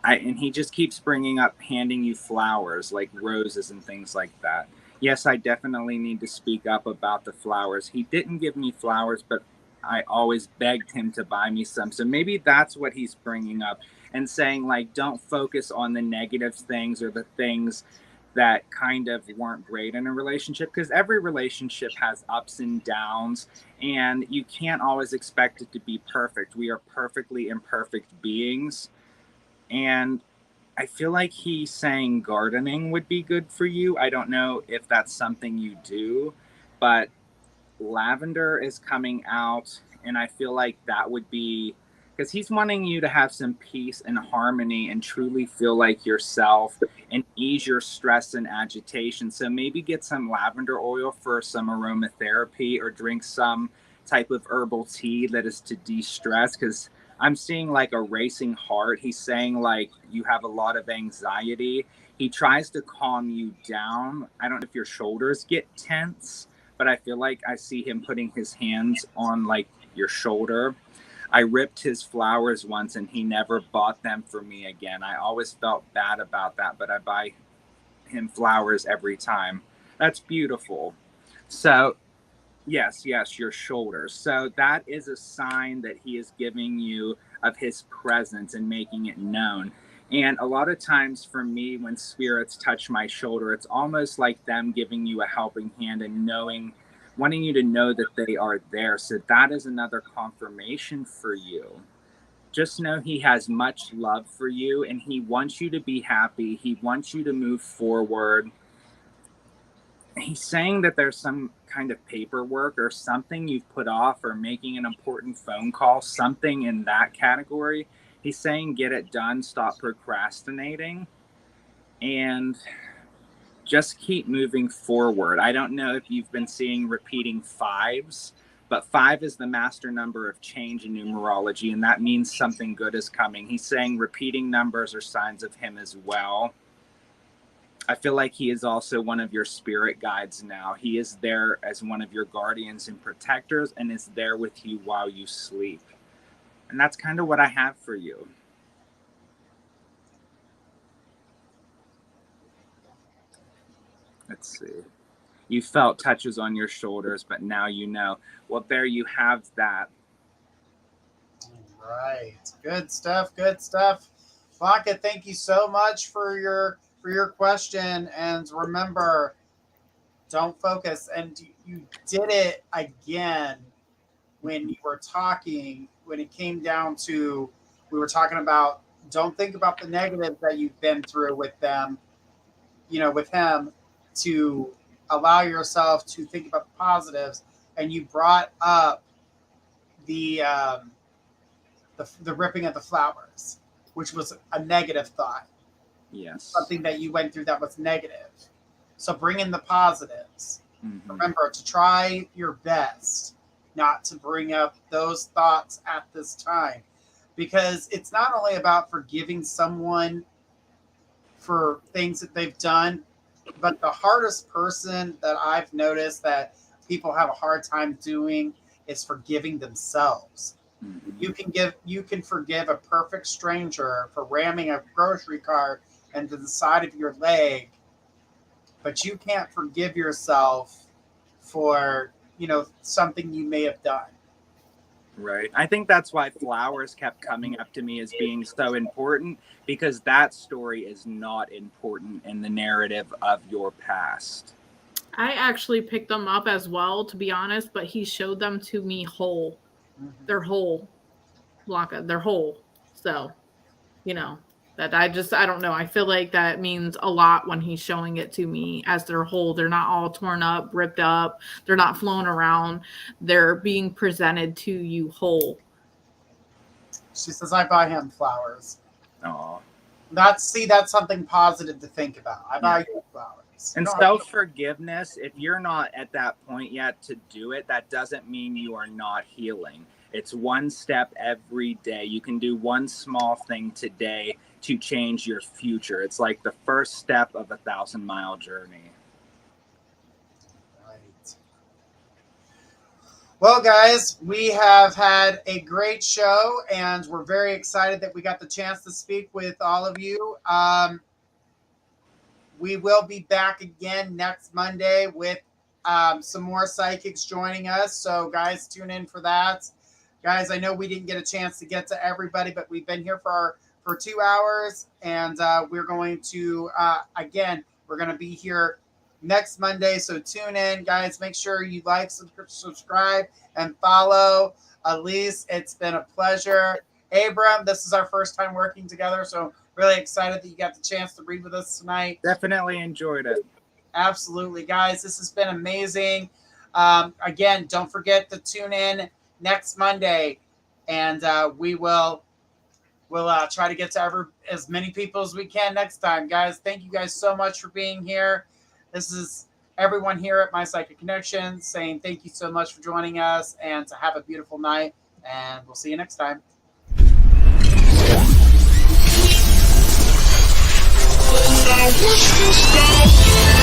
And he just keeps bringing up handing you flowers, like roses and things like that. Yes, I definitely need to speak up about the flowers. He didn't give me flowers, but I always begged him to buy me some. So maybe that's what he's bringing up and saying, like, don't focus on the negative things or the things that kind of weren't great in a relationship, because every relationship has ups and downs, and you can't always expect it to be perfect. We are perfectly imperfect beings. And I feel like he's saying gardening would be good for you. I don't know if that's something you do, but lavender is coming out, and I feel like that would be, because he's wanting you to have some peace and harmony and truly feel like yourself and ease your stress and agitation. So maybe get some lavender oil for some aromatherapy, or drink some type of herbal tea that is to de-stress, because I'm seeing like a racing heart. He's saying like you have a lot of anxiety. He tries to calm you down. I don't know if your shoulders get tense, but I feel like I see him putting his hands on like your shoulder. I ripped his flowers once and he never bought them for me again. I always felt bad about that, but I buy him flowers every time. That's beautiful. So, yes, your shoulders. So that is a sign that he is giving you of his presence and making it known. And a lot of times for me, when spirits touch my shoulder, it's almost like them giving you a helping hand and wanting you to know that they are there. So that is another confirmation for you. Just know he has much love for you, and he wants you to be happy. He wants you to move forward. He's saying that there's some kind of paperwork or something you've put off, or making an important phone call, something in that category. He's saying get it done, stop procrastinating, and just keep moving forward. I don't know if you've been seeing repeating fives, but 5 is the master number of change in numerology, and that means something good is coming. He's saying repeating numbers are signs of him as well. I feel like he is also one of your spirit guides now. He is there as one of your guardians and protectors, and is there with you while you sleep. And that's kind of what I have for you. Let's see. You felt touches on your shoulders, but now you know. Well, there you have that. Right. Good stuff. Good stuff. Blanca, thank you so much for your question. And remember, don't focus. And you did it again when you were talking, when it came down to, we were talking about, don't think about the negative that you've been through with them, with him, to allow yourself to think about the positives. And you brought up the ripping of the flowers, which was a negative thought. Yes. Something that you went through that was negative. So bring in the positives. Mm-hmm. Remember to try your best not to bring up those thoughts at this time, because it's not only about forgiving someone for things that they've done, but the hardest person that I've noticed that people have a hard time doing is forgiving themselves. Mm-hmm. You can forgive a perfect stranger for ramming a grocery cart into the side of your leg, but you can't forgive yourself for, something you may have done. Right. I think that's why flowers kept coming up to me as being so important, because that story is not important in the narrative of your past. I actually picked them up as well, to be honest, but he showed them to me whole. Mm-hmm. They're whole, Blanca. They're whole. So, that I don't know. I feel like that means a lot when he's showing it to me as they're whole. They're not all torn up, ripped up. They're not flown around. They're being presented to you whole. She says, I buy him flowers. Aw. That's something positive to think about. I buy you flowers. And self-forgiveness, if you're not at that point yet to do it, that doesn't mean you are not healing. It's one step every day. You can do one small thing today to change your future. It's like the first step of a 1,000-mile journey. Right. Well, guys, we have had a great show, and we're very excited that we got the chance to speak with all of you. We will be back again next Monday with some more psychics joining us. So, guys, tune in for that. Guys, I know we didn't get a chance to get to everybody, but we've been here for 2 hours, and we're going to, again, We're going to be here next Monday, so tune in, guys. Make sure you like, subscribe, and follow. Elise, it's been a pleasure. Abram, this is our first time working together, so really excited that you got the chance to read with us tonight. Definitely enjoyed it. Absolutely, guys. This has been amazing. Again, don't forget to tune in next Monday, and we'll try to get to as many people as we can next time, guys. Thank you guys so much for being here. This is everyone here at My Psychic Connection saying thank you so much for joining us, and to have a beautiful night, and we'll see you next time. I wish to stop.